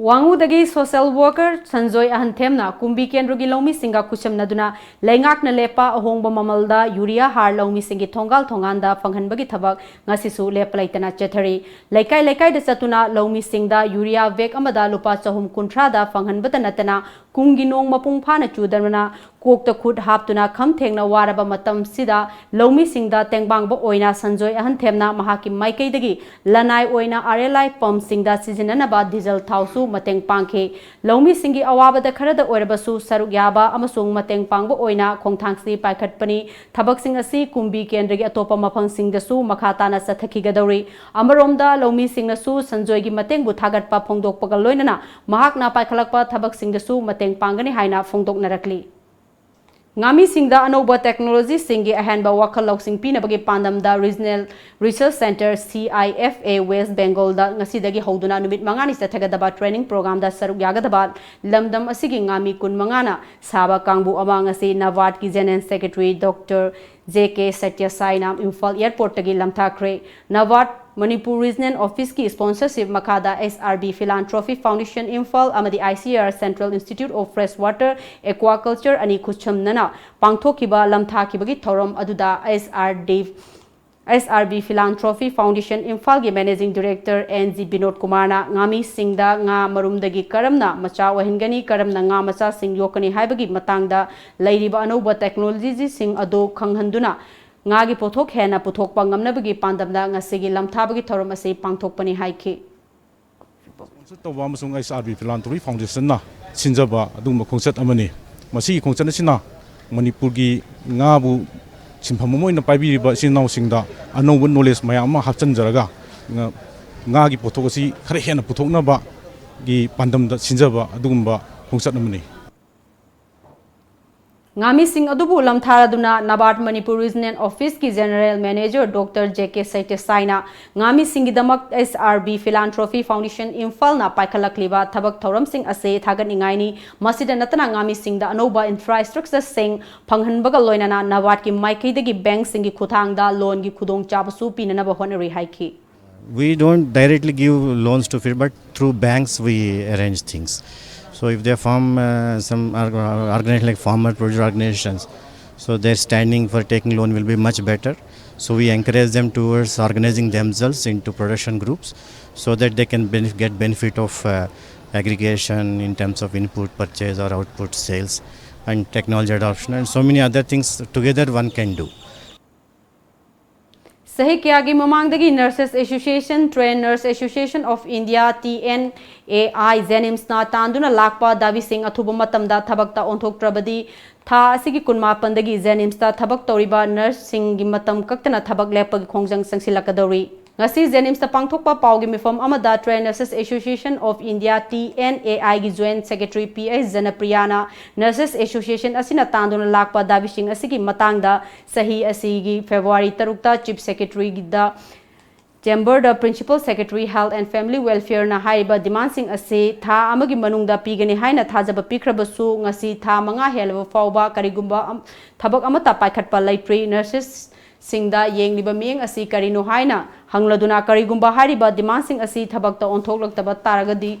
Wangu dagi social worker Sanjoy Ahanthemna Kumbi Kendrogi Lomi Singa Kucham Naduna Lengak na lepa ahongba mamalda Urea har Lomi Singi Tongal Tonganda Fanghanbagi Tabak Ngasisu Lepalaitana Chetari Lekai Lekai de Satuna Lomi Singda Urea Vek Amada Lupa Sahum Kuntrada Fanghanbata Natana Kungi Nong Mapung Pana Chudarmana Kokta Khud Haptuna Kham Thengna Waraba Matam Sida Lomi Singda Tengbang Bo Oina Sanjoy Ahanthemna Mahaki Maikei Dagi Lanai Oina RLI Pump Singda Sizinanaba Diesel Tausu Mateng Pangke Lomi Singi Awabada Karada Orabasu Saruk Yaba Amasung Mateng Pangbo Oina Kongtangsi Paikatpani Tabak Sing Asi Kumbi Kendrigi Atopa Mapang Sing Dasu Makatana Sathaki Gadori Amaromda Lomi Sing Nasu Sanjoy Gi Mateng Buthagat Pa Phongdok Pagaloinana Mahakna Paikalakpa Tabak Sing Dasu Mateng Pangani Haina Phongdok Narakli Ngami Singda Anoba Technology Singi Ahanba Wakal Loksing Pinabagi Pandamda Regional Research Center CIFA West Bengal da Ngasidagi Hoduna Numit Mangani Sathagadaba Training Program da Saruk Yagadaba Lamdam Asigi Ngami Kun Mangana Saba Kangbu Amangasi Navad Ki General Secretary Dr. JK Satyasai Nam Imphal Airport Tagi Lamthakre Navad Manipur Regional Office ki sponsorship makada SRB Philanthropy Foundation Imphal amadi ICR Central Institute of Freshwater Aquaculture ani khuchamnana pangthokiba lamthakibagi thorom aduda SRB Philanthropy Foundation Imphal gi Managing Director NG Binod Kumarna ngami singda nga marumdagi karamna macha wahingani karamna nga macha sing yokani haibagi matangda lairiba anoba technology sing ado khanghanduna ngagi pothok hena pothok pangamnabagi pandamda ngasigi lamthabagi thorom ase pangthokpani haiki tawba amasung SRB Philanthropy Foundation na sinjaba adum khongchat amani masi khongchat asina Manipur gi ngabu simpham moina paibiriba sinau singda anoba knowledge mayam ma hapchanjaraga ngagi pothok asi khare hena pothoknaba gi pandamda sinjaba adumba khongchat amani ngami sing adubu lamtharaduna Nabat Manipur Regional Office ki General Manager Dr. JK Saitesaina ngami singidamak SRB Philanthropy Foundation Imphal na paikhalakliba thabak thoram sing ase thagan ingaini masida natana ngami singda anoba infrastructure sing phanghanbaga loinana Nabat ki maikaidagi bank singi khuthangda loan gi khudong chabasu pinana ba honori haiki. We don't directly give loans to field, but through banks we arrange things. So if they form some organizations like farmer producer organizations, so their standing for taking loan will be much better. So we encourage them towards organizing themselves into production groups so that they can get benefit of aggregation in terms of input purchase or output sales and technology adoption and so many other things together one can do. Sahi Kyagi Mamangdagi Nurses Association, Trained Nurse Association of India, TNAI, Zenims na Tanduna Lakpa, Davi Singh, Athubumatamda, Tabakta Ontok Trabadi, Tha Sigi Kunma Pandagi, Zenims ta Tabak Toriba, Nurse Singh Gimatam Kaktana Tabak Lepag Kongjang Sangsilakadori. Ngasi Zenims ta Pangthokpa Paugi Mifam Amada, Trained Nurses Association of India, TNAI gi Joint Secretary PS Janapriyana, Nurses Association Asina Tanduna Lakpa, Davi Singh Asigi Matangda, Sahi Asigi February Tarukta, Chief Secretary Gida, Chamber the Principal Secretary Health and Family Welfare na haiba demand sing ase tha amagi manungda pigani haina thajaba pikrabasu ngasi tha manga helwa fawba karigumba thabak amata paikhatpa laitri nurses singda yengliba mieng asi karino haina hangladuna karigumba hariba demand sing asi thabakta onthoklaktaba taragadi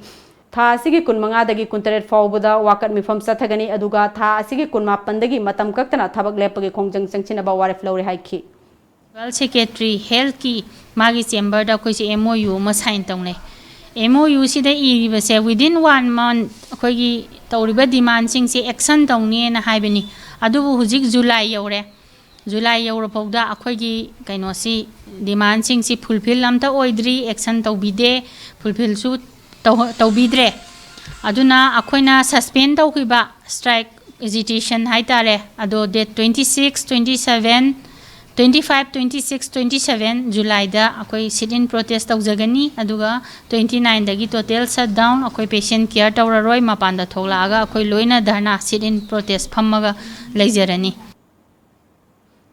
tha asigi kunmanga dagi kuntaret fawbada wakat mifam sathagani aduga tha asigi kunma pandagi matam kaktana thabak lepagi khongjang changchinaba waref lawre haiki. Well, Secretary Health ki magi chamber da koi se MOU ma sign tawne MOU si da iriba se within 1 month koi gi tawriba demand sing se action tawne na haibani adubu hujik July yaura pawda akoi gi kaino si demand sing si fulfill lamta oidri action tawbide fulfill su tawbidre aduna akoina suspend tawkiba strike agitation haitare ado date 26 27 25, 26, 27 July da akoi sit-in protest tawjagani aduga 29 dagi total shutdown akoi patient care tawraroi mapanda tholaaga akoi loina dharna sit-in protest phammaga leijarani.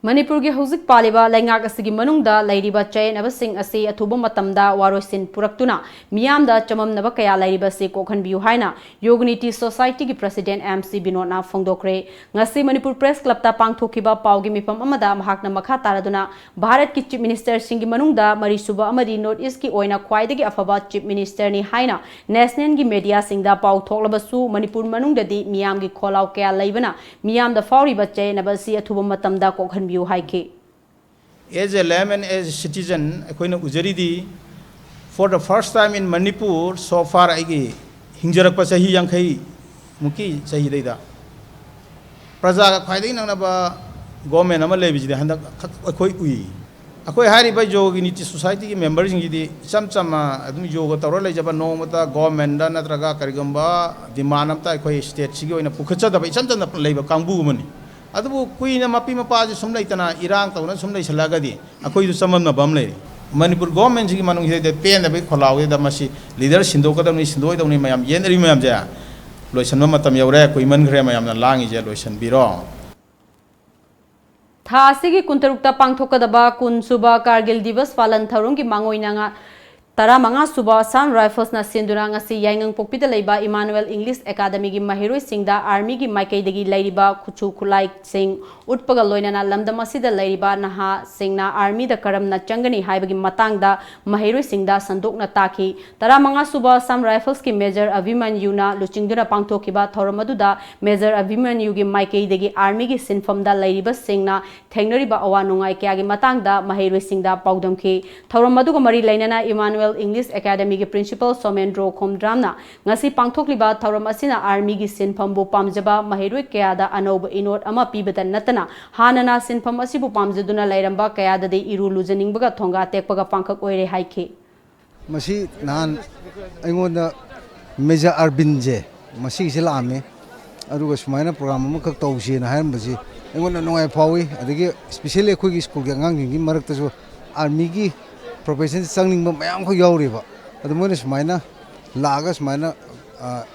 Manipur gi hauzik paliba laingak asigi manungda lairiba chain abasing ase athuba matamda waroisin puraktuna miyamda chamamnaba kaya lairiba se kokhan biu haina Yogunity Society gi President MC Binodna phongdokre ngasi Manipur Press Club ta pangthokiba paugi mipam amada mahakna makha taraduna Bharat ki Chief Minister singi manungda marisuba amadi North East ki oina khwaidagi afaba Chief Minister ni haina national gi media singda pau thoklabasu Manipur manungda di miyam gi kholaw kaya laibana miyamda fauriba chain abasi athuba matamda kokhan As a layman, as a citizen, for the first time in Manipur, so far, I hinjarak pa sahi yang kai muki sahi deida. Praja khwaidai nang na ba government ama lebi jide handa akoi ui. Akoi hari ba Yogunity Society ki members jide cham adum yoga tawra lai jaba no mata government da natraga karigamba demand amta akoi state sigi oina pukhacha da ba cham leiba kangbu mani. Adubu kuina mapi mapaji sumlai tana irang tawna sumlai salagadi akoi du samam na bamle Manipur government ji manung he de pen da be kholaw da masi leader sindo kadam ni sindo da ni mayam yenri mayam ja loisan ma matam yaure koi man gre mayam na langi je loisan biro tha sigi kuntarukta pangthokadaba kun suba Kargil Divas Palan Tharung ki mangoina nga Taramanga Suba Assam Rifles na sinduna ngasi yaingang pokpida leiba Emmanuel English Academy gi mahiroi singda Army gi maikaidagi leiriba kuchu khulai sing utpaga loinana lamdam asida leiriba naha singna Army da karamna changani haibagi matangda mahiroi singda sandokna taki Taramanga Suba Assam Rifles ki Major Avimanyu na luchingduna pangthokiba thoramaduda Major Avimanyu gi maikaidagi Army gi sinfamda leiriba singna thengnariba awa nungai kya gi matangda mahiroi singda paudamki thoramaduga mari leinana Emmanuel English Academy ki Principal Somendro Khomdramna ngasi pangthokliba thoram asina Army gi sinphambu pamjaba mahiroi kayada anoba inot ama pibada natana hanana sinpham asibu pamjaduna lairamba kayada de iru lujaningbaga thonga tekpaga pangkhak oire haike masi nan aingonda Major Arbinje masi sila ame aduga sumaina program mu khak tawsi na haim baji aingonda nongai phawi adigi especially khoi gi school gi ngang gi marakta jo Army gi profession sangning mayam ko yauriba adu moina sumaina laga sumaina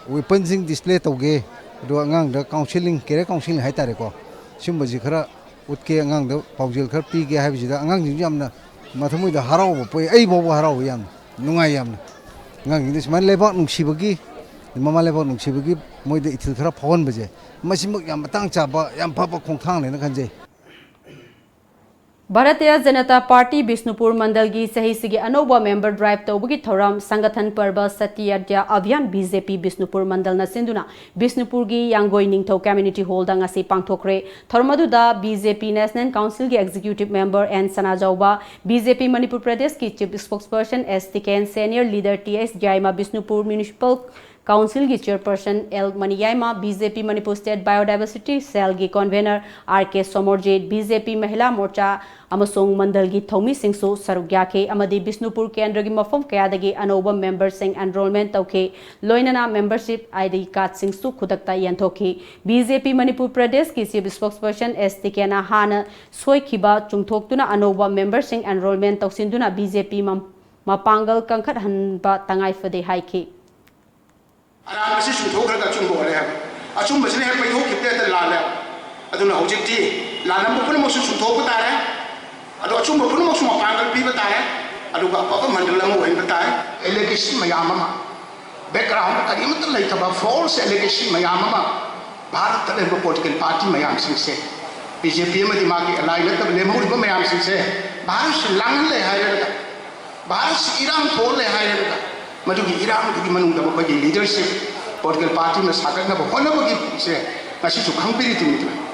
weapons display tawge do ngang da counseling kere counseling hai tare ko simbaji khara utke ngang da paujel khar pi ge habi da ngang jing jamna mathamui da harau poi ai bo harau yam nungai yam ngang ni sumaina lebak nungsibagi mama lebak nungsibagi moi da ithil khara phon baje masimuk yam tang chaba yam phapa khongthang le na khanje Bharatiya Janata Party Bisnupur Mandal gi sahi sigi anoba member drive tawbugi thoram sangathan parba satyadya abhiyan BJP Bisnupur Mandal na sinduna Bisnupur gi Yangoi Ningthau Community Hall da ngasi pangthokre thormadu da BJP National Council gi executive member and Sanajauba BJP Manipur Pradesh ki chief spokesperson STK senior leader TS Jaima Bisnupur Municipal Council ki chairperson L Maniyaima BJP Manipur State Biodiversity Cell ki convener RK Somorjit BJP Mahila Morcha amasong mandal gi thomi singsu sarugya ke amadi Bisnupur Kendra gi mafam kayadagi anoba member sing enrollment tawke loinana membership ID card singsu khudakta yanthoki BJP Manipur Pradesh ki chief spokesperson STK na hana soikhiba chungthoktuna anoba member sing enrollment tawsinduna BJP mapangal kangkhat hanba tangai fade haike Aram si chungthok raga chungbo le achum basine he paithok khipte ta la le aduna hojikti la nam pun mo su chungthok ta le adu achum pun mo su ma pangal pi ta le adu ka pa mandal mo hen ta le allegation mayam ma background ta rim ta lai ta ba false allegation mayam ma bharat le political party mayam sing se BJP ma dima ki alai le ta le mo ri mayam sing se bharat se lang le hai le bharat se irang thol le hai le Madugi Iram to Manung the leadership, political party must have a honorable say, as she took hungry.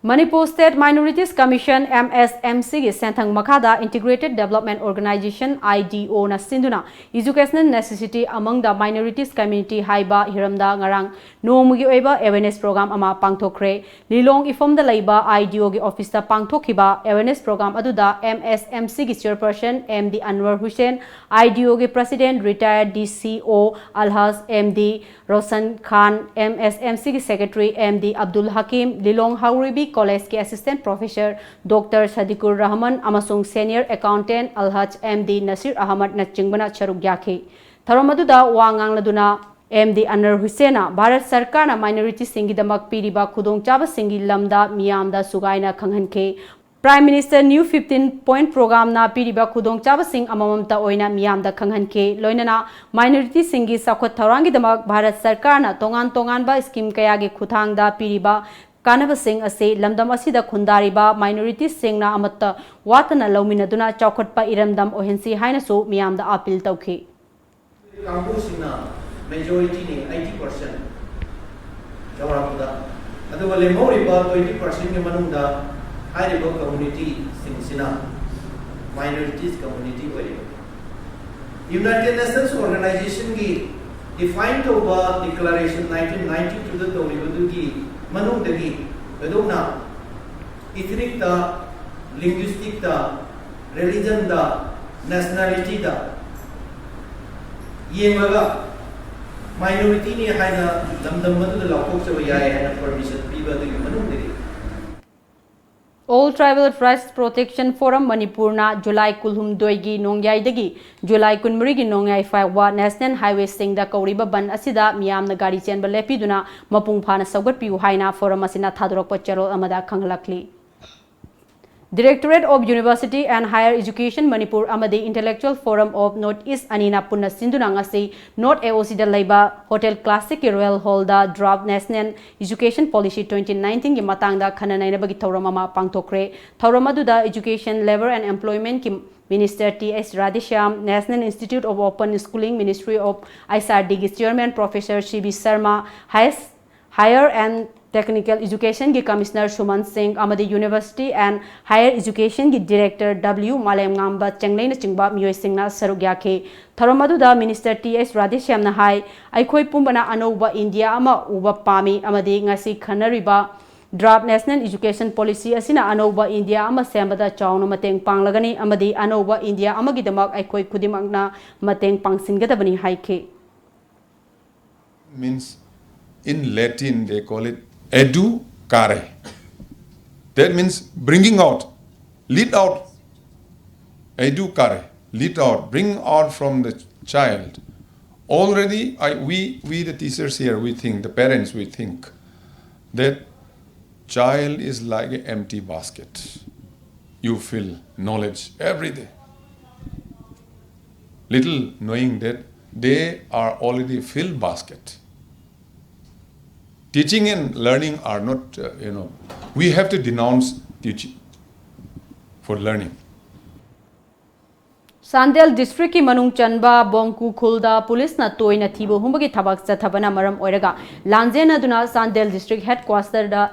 Manipur State Minorities Commission MSMC gi Senthang Makhada Integrated Development Organization IDO na sinduna educational necessity among the minorities community haiba hiramda ngarang nomugi oiba awareness program ama pangthokre lilong ifomda laiba IDO gi office ta pangthokhiba awareness program aduda MSMC gi chairperson MD Anwar Hussain IDO gi president retired DCO Alhas MD Rosan Khan MSMC gi secretary MD Abdul Hakim lilong Hauribi College के assistant professor Dr. Sadikur Rahman amasung senior accountant Alhaj MD Nasir Ahmad na chingbana charuk yake tharomaduda wangang laduna MD Anwar Hussaina Bharat Sarkar na minority singi damak piriba khudong chaba singi lamda miyamda sugaina khanghanke Prime Minister New 15-point program na piriba khudong chaba sing amamamta oina miyamda khanghanke loinana minority singi sakhot tharangi damak Bharat Sarkar na tongan ba scheme kaya gi khuthangda piriba Kanaba Singh ase lamdam asida khundariba minority Singh na amatta watana lauminaduna chawkhatpa iramdam ohensi haina so miyamda appeal tawkhi Council Singh majority ni 80% jawabda aduga lemoriba 20% ni manungda haiba community Singh minorities community wari United Nations Organization gi defined over declaration 1992 the tawibadu Manung dagi bedona ethnic da linguistic da religion da nationality da yengaga minority ni haina lamdam madu da laukok se yae haina permission piba dagi manung dagi All Tribal Rights Protection Forum Manipur na July kulhum doigi nongyai dagi July kunmuri gi nongyai faiwa National Highway sing da kauriba ban asida miyam na gari chen balepi duna mapung phana saugat piu haina forum asina thadorak pa charol amada khanglakli Directorate of University and Higher Education Manipur amadi Intellectual Forum of Northeast Anina Punna Sinduna ngasi North AOC da laiba Hotel Classic Royal Hall da Draft National Education Policy 2019 gi matang da khananai bagi thauramama pangthokre thauramadu da Education Labor and Employment ki Minister T.S. Radhesham, National Institute of Open Schooling Ministry of ISRD ki Chairman Professor C.B. Sharma, Higher and Technical Education ki Commissioner Suman Singh amadi University and Higher Education ki Director W. Malem Ngamba Chenglei na chingba miyoi singna sarugya ke tharamadu da Minister T.S. Radhesham na hai aikhoi pumbana anouba India ama uba pami amadi ngasi khanariba Draft National Education Policy asina anouba India ama sembada chawna mateng panglagani amadi anouba India amagi damak aikhoi khudimangna mateng pangsingadabani haike means in Latin they call it educare. That means bringing out, lead out. Educare, lead out, bring out from the child. Already, we the teachers here, we think, the parents, we think that child is like an empty basket. You fill knowledge every day. Little knowing that they are already filled basket. Teaching and learning are not, we have to denounce teaching for learning. Sandel District ki manung chanba Bongku Khulda Police na toina thibo humbagi thabak chathabana maram oiraga lanjena duna Sandel District Headquarter da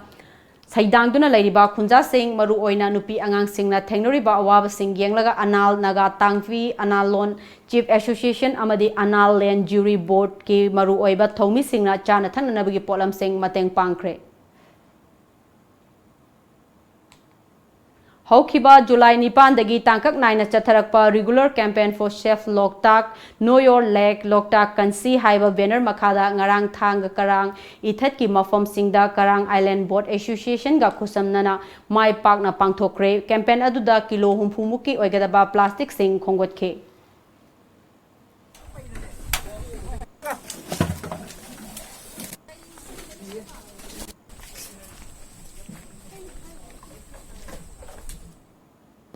Saidang duna lairiba khunja sing maru oina nupi angang singna thengnoriba awaba sing yenglaga Anal Naga Tangvi Anal Lon Chief Association amadi Anal Land Jury Board ki maru oiba thomi singna chana thananabagi polam sing mateng pangkhre Haukiba July 9 dagi tangkak naina chatharakpa regular campaign for safe Loktak Know Your Lake Loktak Kansi haiba banner makhada ngarang thang karang ithat ki mafam singda Karang Island Board Association ga khusamnana mai pakna pangthokre campaign aduda kilo humphumuki oigadaba plastic sing khongotke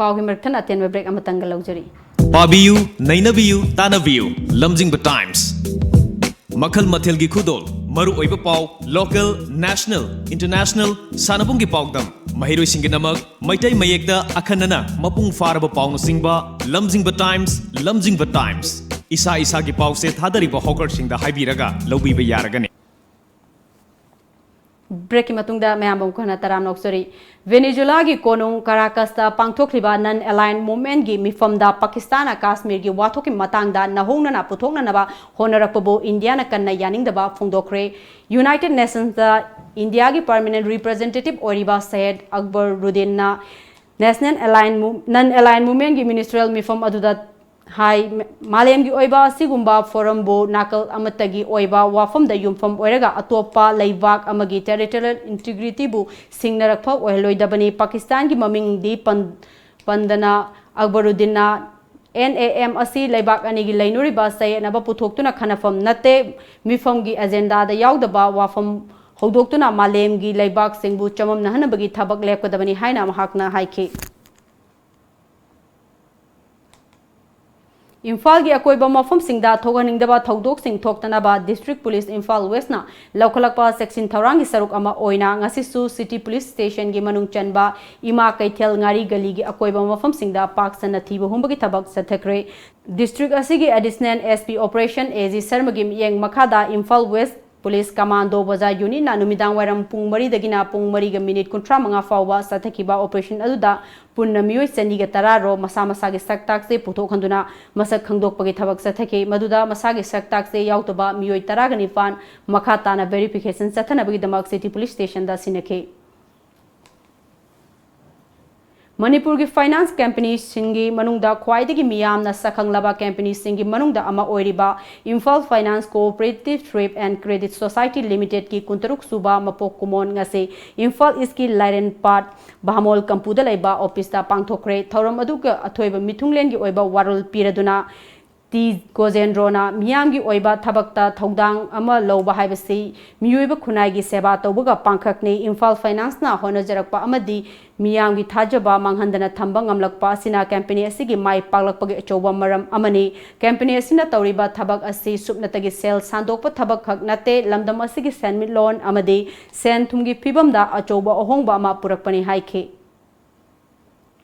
Pauhi merthan aten break amatanga laujari Pabiyu Nainabiyu Tanabiyu Lamjingba Times Makhal Mathil gi khudol maru oiba pau local national international sanabung gi paudam mahiroi singi namak maitai mayekda akhanana mapung faraba paung singba Lamjingba Times isa gi pau se thadariba hawker singda haibiraga lobiba yaragani Breaking matungda mayambam ko na taram noksori Venezuela gi konung Caracas ta pangthokliba non aligned movement gi mifamda Pakistan a Kashmir gi wathoki matangda nahongna na puthokna naba honarakpabo India na kanna yaningdaba phongdokre United Nations da India gi permanent representative oriba Syed Akbar Ruddin na non aligned movement gi ministerial mifam aduda Hai Malem gi oiba sigumba forum bo nakal amatagi oiba wafam da yumfam oiraga atopa laibak amagi territorial integrity bu singnarakpha oiloidabani Pakistan gi maming di pandana Akbaruddin na NAM asi laibak ani gi lainuri ba sai na ba puthoktuna khanafam nate mifam gi agenda da yaudaba wafam hodoktuna Malem gi laibak singbu chamam nahana bagi thabak lepkadabani haina mahakna haike Imphal gi akoiba mafam singda thoganingdaba thodok sing thoktanaba District Police Imphal West na laukalakpa section tharangi saruk ama oina ngasisu City Police Station gi manung chanba ima kaithel ngari gali gi akoiba mafam singda pak sana thiba humbagi thabak sathakre District asigi Additional SP Operation AG Sharma gi yeng makhada Imphal West Police Commando Baza Unit na numidang waram pung mari dagina pung mari ga minute kuntra mga fawba sathakiba operation aduda punna miyoi sani ga tararo masa gi saktak se puthok handuna masak khangdok pagi thabak sathaki maduda masa gi saktak se yautaba miyoi taraga nifan makha na verification sathana bagi damak City Police Station da sinake Manipur ki finance companies singi manungda khwaidagi miyamna sakhanglaba companies singi manungda ama oiriba Imphal Finance Cooperative Trade and Credit Society Limited ki kuntaruk suba mapok kumon ngase Imphal iski Lairen Part Bahamol Kampuda laiba office da pangthokre thoram aduga athoiba mithunglen gi oiba warul piraduna T Gojendrona Miyamgi Oiba Tabakta Togdang Ama Loba Haibasi Miyuiba Kunagi Seba Tobuga Pankakni Infal Finance na Honajarakpa Amadi Miyamgi Tajaba Manghandana Tambang Amlakpa Sina Company Asigi Mai Paglakpagi Choba Maram Amani Company Asina Tauriba Tabak Asi Subnatagi Sel Sandokpa Tabak Nate Lamdam Asigi Senmit Loan Amadi Sen Tumgi Pibamda Achoba Ohongba Ama Purakpani Haike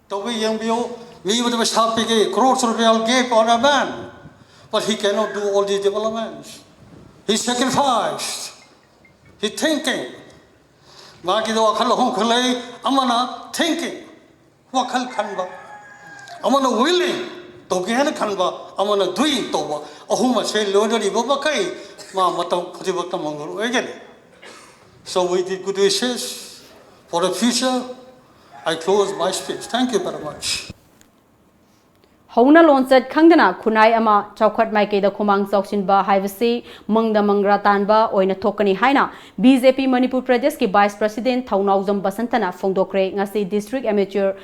Toby Young Bio, we would have happy crores of real gap on a man. But he cannot do all these developments. He sacrificed. He thinking. Magido Akala Honkale, Amana thinking. Wakal Kanba. Amana willing. Togiana Kanba, Amana doing Toba. Ahuma say, Lodari Bobakai, Mamata Putibatamanguru again. So we did good wishes for the future. I close my speech. Thank you very much. Hona Lonsat Kangana, Kunai Ama, Chaukat Maike the Kumang Sokshin Ba Haivasi, Mungda Mangratanba, Oina Tokani Haina, BJP Manipur Pradesh Vice President Taunauzam Basantana, Fongdokre, Ngasi District Amateur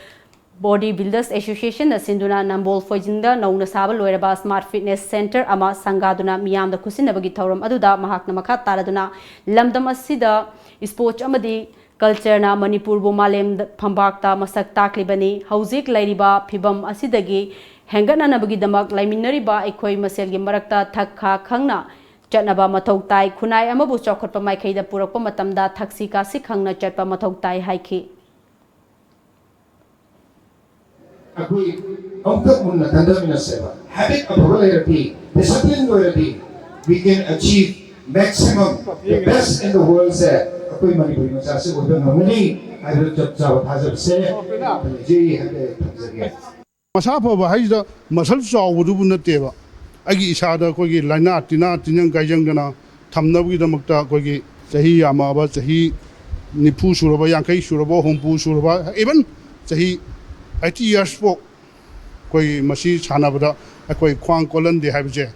Bodybuilders Association, the Sinduna Nambol Fojinda, Nauna Saba Loiraba Smart Fitness Center, Ama Sangaduna, Miam the Kusinabagitorum, Aduda, Mahakna Makat Taraduna, Lamdam Asida, Sport Amadi. Culture na Manipur bu malem phambakta masak taklibani hauzik lairiba phibam asidagi hengana nabagi damak laiminari ba ekhoi maselgi marakta thakha khangna chatnaba mathau tai khunai amabu chokhatpa maikhaida purakpa matamda thaksi ka sikhangna chatpa mathau tai haiki akui amtak munna tandamina seva habit of discipline loyalty we can achieve maximum the best in the world there कोई मणिपुरी में चाहे वो तो normally idol जब चाहे थाजब से जी है थाजब मसाफ बाहर जो मसल चाव वो तो बुन तेवा अगी इशादा कोई लाइना तिना गायजंग जना थमनब की दमकता कोई सही आमाबा सही निफू शुरबा यांकई शुरबा होमपू शुरबा इवन सही 80 years पो कोई मसी छाना बदा कोई ख्वांग कोलन दे है बजे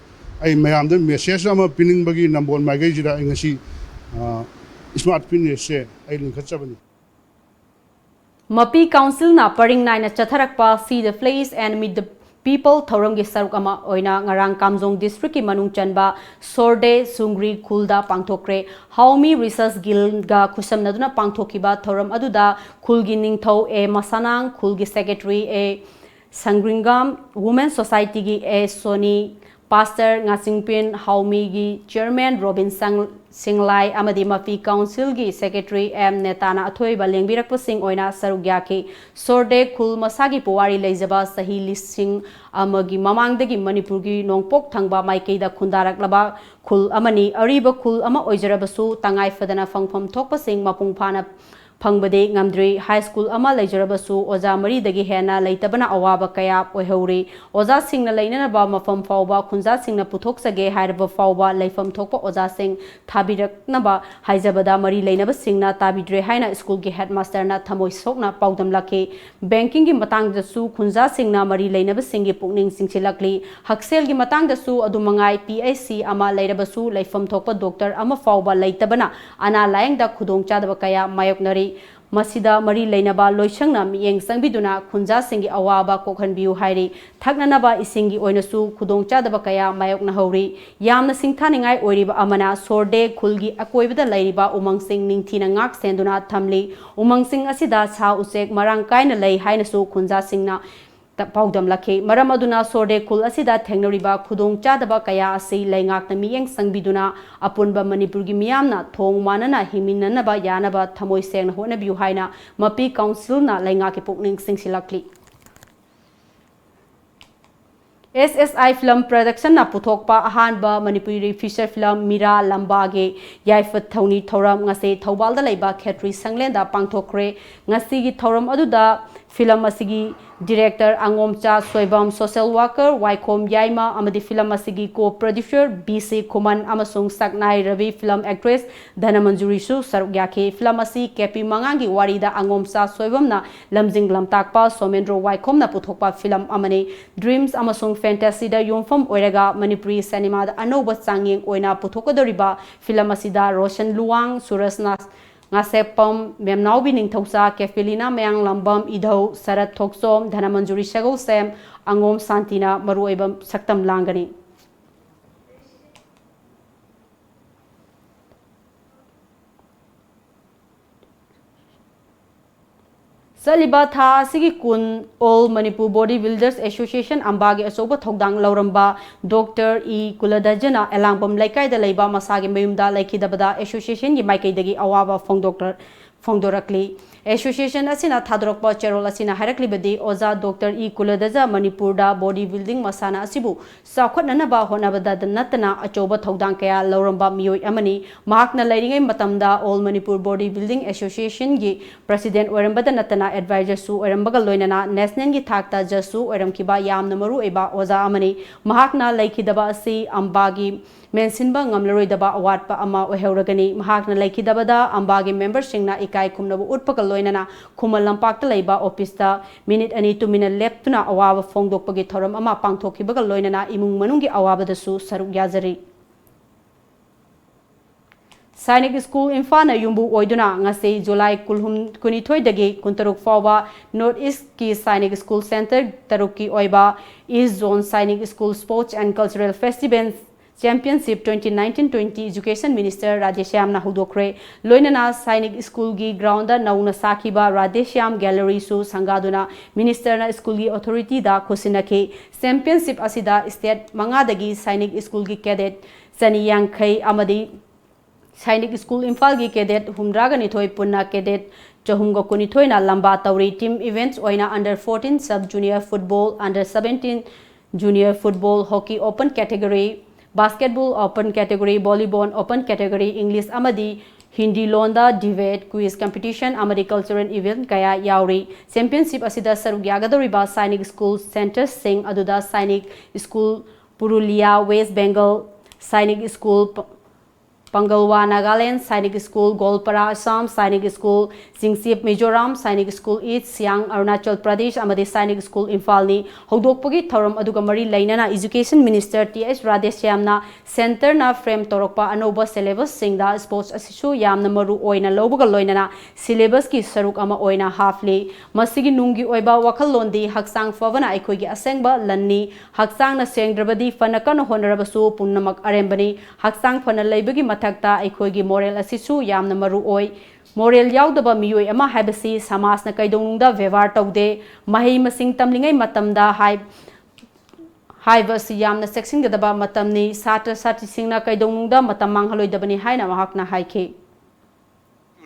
आई मैं आमदन मैसेज आम पिनिंग बगी number माइगे Jira इंगसी Smart fitness se ai lin khatchabani Mapi Council na paring nai na chatharakpa see the place and meet the people thoramgi saruk ama oina ngarang Kamjong district ki manung chanba Sorde Sungri Khulda pangthokre Haumi Research Guild ga khusamnaduna pangthokiba thoram aduda khulgi ningthau e masanang khulgi secretary e Sangringam Women Society gi e Soni Pastor Ngasingpin Haumi gi Chairman Robin Singlai Amadi Mapi Council gi Secretary M Netana Athoi Balengbirak Pasing Oina Sarugyaki Sorde Khul Masagi Puwari Leizaba Sahi Lising Amagi Mamangdagi Manipur gi Nongpok Thangba Maikeida Khundarak Laba Khul Amani Ariba Khul Ama Oijarabasu Tangai Fadana Fangpham Thokpasing Mapung Phana Pangbade Ngamdri High School Ama Leijarabasu Oza Mari Dagi Hena Leitabana Awaba Kaya Oihori Oza Singna Lainana Ba Mafam Fauba Kunza Singna Putoksage Hairaba Fauba Leifam Thokpa Oza Sing Tabirak Naba Haizabada Mari Lainaba Singna Tabidre Haina School Gi Headmaster na Thamoi Sokna Paudam Lake Banking Gi Matang Dasu Kunza Singna Mari Lainaba Singi Pukning Singchilakli Haksel Gi Matang Dasu Adumangai PAC Ama Leirabasu Leifam Thokpa Doctor Ama Fauba Leitabana Ana Laing da Khudong Chadaba Kaya Mayoknari Masida Mari Lainaba Loisangna Miyeng Sangbiduna Kunja Singi Awaba Kokhanbiu Hairi Thagnanaba Isingi Oinasu Khudong Chadaba Kaya Mayokna Hauri Yamna Singthaningai Oiriba Amana Sorde Khulgi Akoibada Lairiba Umang Sing Ningthina Ngak Senduna Thamli Umang Sing Asida Sa Usek Marang Kaina Lei Hainasu Kunja Singna Paudam Lake Maramaduna Sorde Kul Asida Tengnoriba Khudong Chadaba Kaya Asi Laingak na Miyeng Sangbiduna Apunba Manipurgi Miyamna Thong Manana Himinanaba Yanaba Thamoi Seng Hona Biu Haina Mapi Council na Laingaki Pukning Singsilakli SSI Film Production na Puthokpa Ahanba Manipuri feature film Mira Lambage Yaifat Thoni Thoram Ngase Thaubalda Leiba Khetri Sanglenda Pangthokre Ngasigi Thoram Aduda film asigi Director Angomcha Soibam Social Worker Waikom Yaima Amadi film asigi co-producer BC Kuman Amasung Saknai Ravi film actress Dhanamanjuri Su Sarugyake film asi Kepi Mangangi Warida Angomcha Soibam na Lamjing Lamtakpa Somendro Waikom na Puthokpa film amani Dreams Amasung Fantasy da Yumfam Oiraga Manipuri cinema da Anoba Changyeng Oina Puthokadoriba film asida Roshan Luang Ngasepam Memnaubi Ningthausa Kefilina Mayang Lambam Idho Sarat Thoksom Dhanamanjuri Shagol Sem Angom Santina Maruibam Saktam Langani. Saliba tha sigi kun All Manipur Bodybuilders Association ambagi asoba thogdang lauramba Dr. E Kuladajana elangpam laikai da leiba masagi mayumda laikidabada association gi maikaidagi awaba fongdorakli association asina thadrokpa cherol asina hairakli oza Dr. E Kuladaja Manipur da bodybuilding masana asibu sakhotnana ba honabada natana achoba thogdang kaya lauramba miyoi amani mahakna lairingai matamda All Manipur Bodybuilding Association gi president oirambada natana advisor su oirambaga loinana national gi thakta jasu oiramkiba yamna maru eba oza amani mahakna laikidaba asi ambagi mensinba ngamlaroidaba awatpa ama oheuragani mahakna laikidabada ambagi members singna ikai kumnabu utpaka loinana kumal lampakta leiba office ta minute ani tu minute leptuna awaba fongdokpagi thoram ama pangthokibaga loinana imung manungi awabadasu saruk yazari. Sainik School Infana Yumbu Oiduna ngasi July Kunithoi dagi kuntaruk fawa North East ki Sainik School Center taruki oiba East Zone Sainik School Sports and Cultural Festival Championship 2019-20 Education Minister Radheshyam Nahudokre Loinana Sainik School gi ground da nauna sakiba Radheshyam Gallery su sangaduna Minister na School gi authority da khosinake championship asida state mangadagi Sainik School gi cadet Sani Yangkai amadi Sainik School Imphal gi cadet humdraga nithoi punna cadet Chahumga kunithoi na lamba tauri team events oina under 14 sub junior football under 17 junior football hockey open category basketball open category volleyball open category English amadi Hindi londa debate quiz competition amadi cultural event kaya yauri championship asida sarugyagadoriba Sainik School Center sing aduda Sainik School Purulia West Bengal Sainik School Pangalwa Nagaland Sainik School Golpara Assam Sainik School Singsip Mizoram Sainik School East Siang Arunachal Pradesh amadi Sainik School Imphal ni hodokpagi thoram aduga mari lainana Education Minister T.S. Radheshyam na center na frame torokpa anoba syllabus singda sports asisu yamna maru oina lobuga loinana syllabus ki saruk ama oina halfly masigi nungi oiba wakal londi haksang favana aikoigi asengba lanni haksang na sengdrabadi fanakana honarabasu punnamak arembani haksang fana leibagi mathakta aikoigi moral asisu yamna maru oi moral yaudaba miyoi ama haibasi samas na kaidonungda vevar taude mahi masing tamlingai matamda haibasi yamna section gadaba matamni satra sati singna kaidonungda matam manghaloi haina mahakna haike.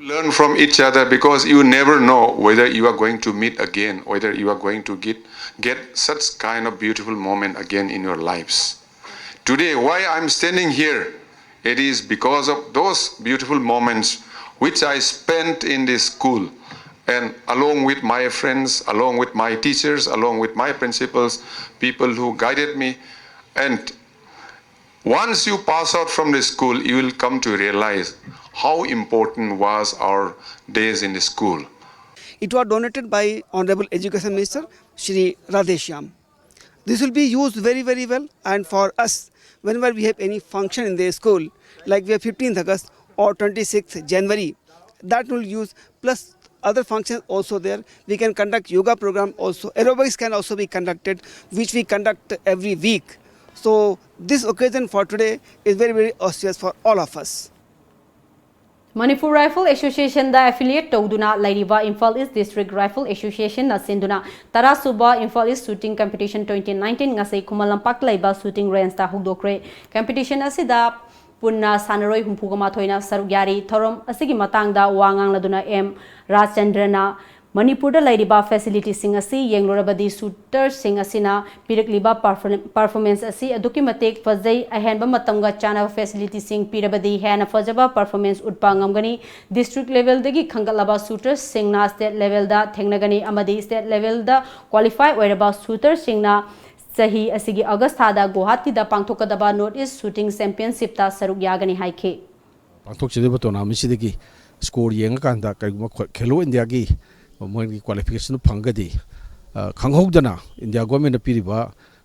Learn from each other because you never know whether you are going to meet again, whether you are going to get such kind of beautiful moment again in your lives. Today, why I'm standing here, it is because of those beautiful moments which I spent in this school, and along with my friends, along with my teachers, along with my principals, people who guided me. And once you pass out from the school, you will come to realize how important was our days in the school. It was donated by Honorable Education Minister Shri Radheshyam. This will be used very, very well, and for us, whenever we have any function in the school, like we have 15th August or 26th January, that will use, plus other functions also there. We can conduct yoga program also. Aerobics can also be conducted, which we conduct every week. So this occasion for today is very, very auspicious for all of us. Manipur Rifle Association da affiliate Toduna Lairiba Imphal East District Rifle Association na Sinduna Tarasuba Imphal East Shooting Competition 2019 ngasai Kumalampak Laiba Shooting Range da hugdokre competition asida punna sanaroi humpuga thoina sarugyari thorom asigi matangda wangang laduna M Rajchandrana Manipur da lairiba facility sing asi yenglorabadi shooter sing asina pirakliba performance asi aduki matek fazai ahenba matamga chana facility sing pirabadi hena fajaba performance utpa ngamgani district level dagi khangalaba shooters sing na state level da thengnagani amadi state level da qualify oiraba shooter sing na sahi asigi August thada Guwahati da pangthokadaba North East Shooting Championship ta saruk yagani haike pangthokchideba tournament sidagi score yengakanda kaiguma Khelo India gi मोगी qualification फंगदी खंगहोदना India government पीरिबा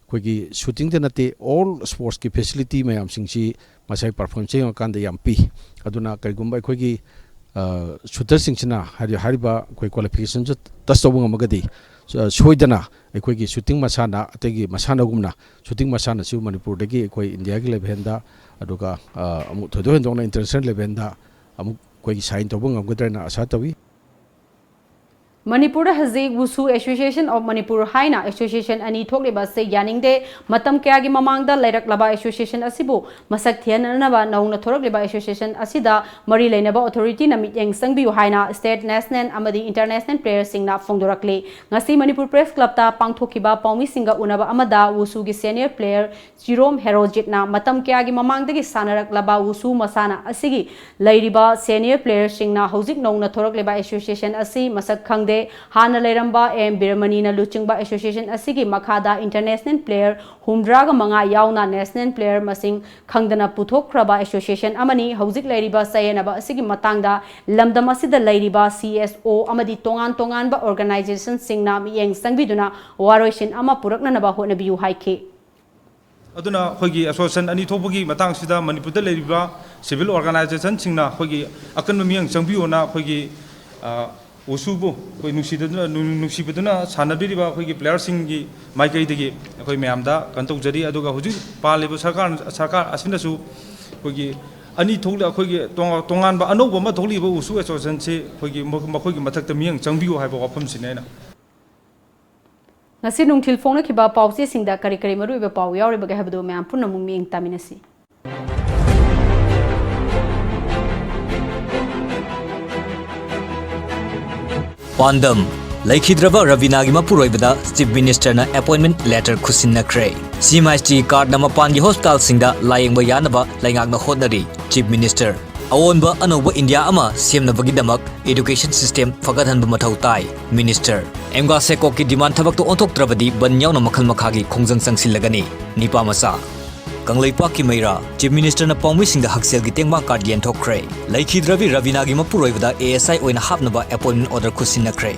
कोगी shooting द नते all sports की facility मैम सिंगसी मसाई परफॉर्मेंस कांद याम पी अदुना कईगुंबा कोगी ꯁꯨꯇꯔꯁꯤꯡꯁꯤꯅ ꯍꯥꯏꯔꯤꯕ ꯑꯩꯈꯣꯏ ꯀ꯭ꯋꯥꯂꯤꯐꯤꯀꯦꯁꯟꯁꯨ ꯇꯁ ꯇꯧꯕ ꯉꯝꯃꯒꯗꯤ ꯁꯣꯏꯗꯅ ꯑꯩꯈꯣꯏꯒꯤ ꯁꯨꯇꯤꯡ ꯃꯁꯥꯟꯅ ꯑꯇꯩꯒꯤ ꯃꯁꯥꯟꯅꯒꯨꯝꯅ ꯁꯨꯇꯤꯡ ꯃꯁꯥꯟꯅꯁꯨ ꯃꯅꯤꯄꯨꯔꯗꯒꯤ ꯑꯩꯈꯣꯏ ꯏꯟꯗꯤꯌꯥꯒꯤ ꯂꯦꯚꯦꯜꯗ ꯑꯗꯨꯒ ꯑꯃꯨꯛ ꯊꯣꯏꯗꯣꯛ ꯍꯦꯟꯗꯣꯛꯅ ꯏꯟꯇꯔꯅꯦꯁꯅꯦꯜ ꯂꯦꯚꯦꯜꯗ ꯑꯃꯨꯛ ꯑꯩꯈꯣꯏꯒꯤ ꯁꯥꯏꯟ ꯇꯧꯕ ꯉꯝꯒꯗ꯭ꯔꯅ ꯑꯁꯥ ꯇꯧꯏ Manipur Hazi Wusu Association of Manipur Haina Association ani thokliba se yaningde matam kyagi mamangda lairak association asibu masak thiananaba nauna thorokliba association asida mari leinaba authority na mityeng sangbiu haina state national amadi international players singna fongdorakle ngasi Manipur Press Club ta pangthokiba paumi singa unaba amada wusu gi senior player Jerome Herojit na matam kyagi mamangdagi sanaraklaba wusu masana asigi lairiba senior players singna hojik nauna thorokliba association asi masak khangde Hana Leramba M. Birmani na Luchingba Association asigi Makada International Player Humdraga Manga Yauna National Player Masing Khangdana Puthok Kraba Association Amani Hauzik Lairiba Sayanaba asigi Matangda Lamdamasida Lairiba CSO Amadi Tongan Tongan ba organization Singna Miyeng Sangbiduna Waroshin Ama Purakna Naba Honabiu Haike aduna khogi association ani thopagi matang sida Manipur da leriba civil organization singna khogi akan miyang sangbiona khogi Usubu, koi nusibaduna sanabiriba koi player singi maikai degi koi meamda kantok jadi aduga huju palibu sarkar asinasu koi ani thogla koi tongan ba anoba ma thogli ba usu association se koi makoi mathak tamiyang changbiu haiba wafam sinena ngasi nungthil phone khiba pause singda kari kari maru iba pau yauri ba habdu meam punna mung ming taminasi Pandam Laikhidraba Ravinagi Mapuroibada Chief Minister na appointment letter Kusinna Kray CMIST card na mapangi hospital singda layengba yanaba laingak na hodnari Chief Minister Awonba anoba India ama semna bagidamak education system fagadhanba mathau tai Minister Emga Seko ki demand thabak to ontok trabadi banyaw na makhal makhagi khongjang sangsilagani nipa masa Kanglaipa ki Maira Chief Minister na paumi singda haksel gi tengma card yen thokre Laikhidrabi Ravinagi Mapuroibada ASI oina hapnaba appointment order Kusinna Kray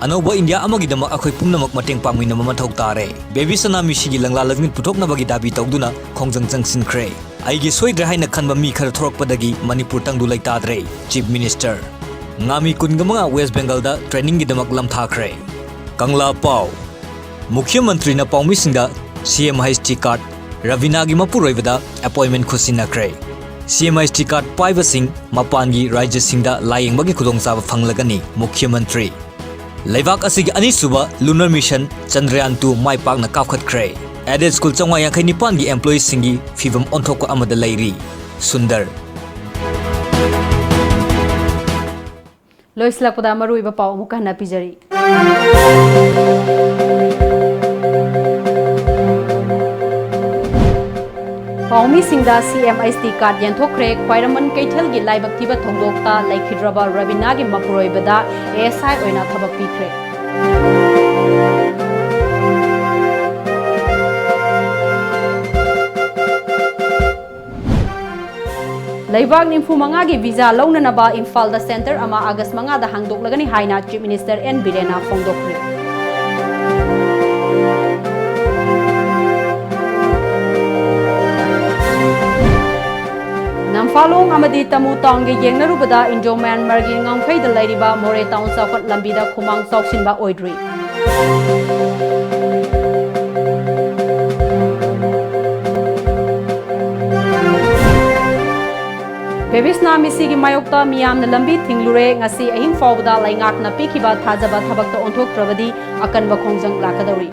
Anoba India amagidama akhoi pumnamak mateng pangmina mamathau tare Baby Sanami sigi langla lagmin puthoknabagi dabi tawduna khongjang jangsin Kray Aigi soidra haina khanba mi khar thorokpadagi Manipur tangdu laitadre Chief Minister Ngami kungamanga West Bengal da training gi damak lam thakre Kangla Pau Mukhya Mantri na paumi singda CMIST card Ravinagi Mapuroibada appointment Kusinna Kray CMIST card paiba sing mapangi Rajya singda layingbagi khudongchaba phanglagani Mukhya Mantri Leivak asigi anisuba lunar mission Chandrayaan 2 mai pakna kapkhatkre added school changwa yankhai nipan gi employees singi fibam onthokko amada lairi Sundar Loislakpada maru iba pau muka na pijari Paumi Singda CMIST card yanthokre Khwairaman Kaithal gi laibak thiba thongdokta Laikhidraba Ravinagi Mapuroibada ASI oina thabak pikre Laibak nimfu manga gi visa launanaba Imphal da center ama August manga da hangdoklagani haina Chief Minister N Birena phongdokre Namfalong amadi tamu taung ge yengnarubada Indo Myanmar gi ngamkhai da lairiba More town safat lambida khumang sauksinba oidri Bevis na misi gi mayokta miyam na lambi thinglure ngasi ahing fawda laingak na pikiba thajaba thabak ta onthok trabadi akan ba khongjang lakadauri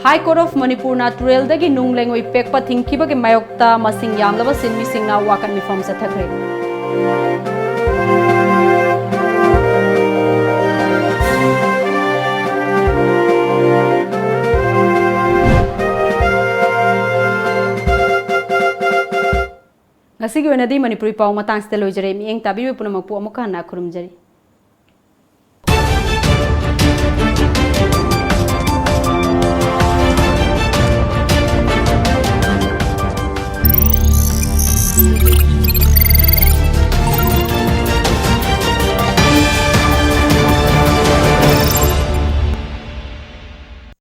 High Court of Manipur na Turel dagi nung lengoi pekpa thingkiba ke mayokta masing yamlaba sinmi singna wakan mifam sa thakre Ngasigi wenadi Manipuri pau matang steloi jare mi eng tabi punamakpu amuka na khurumjari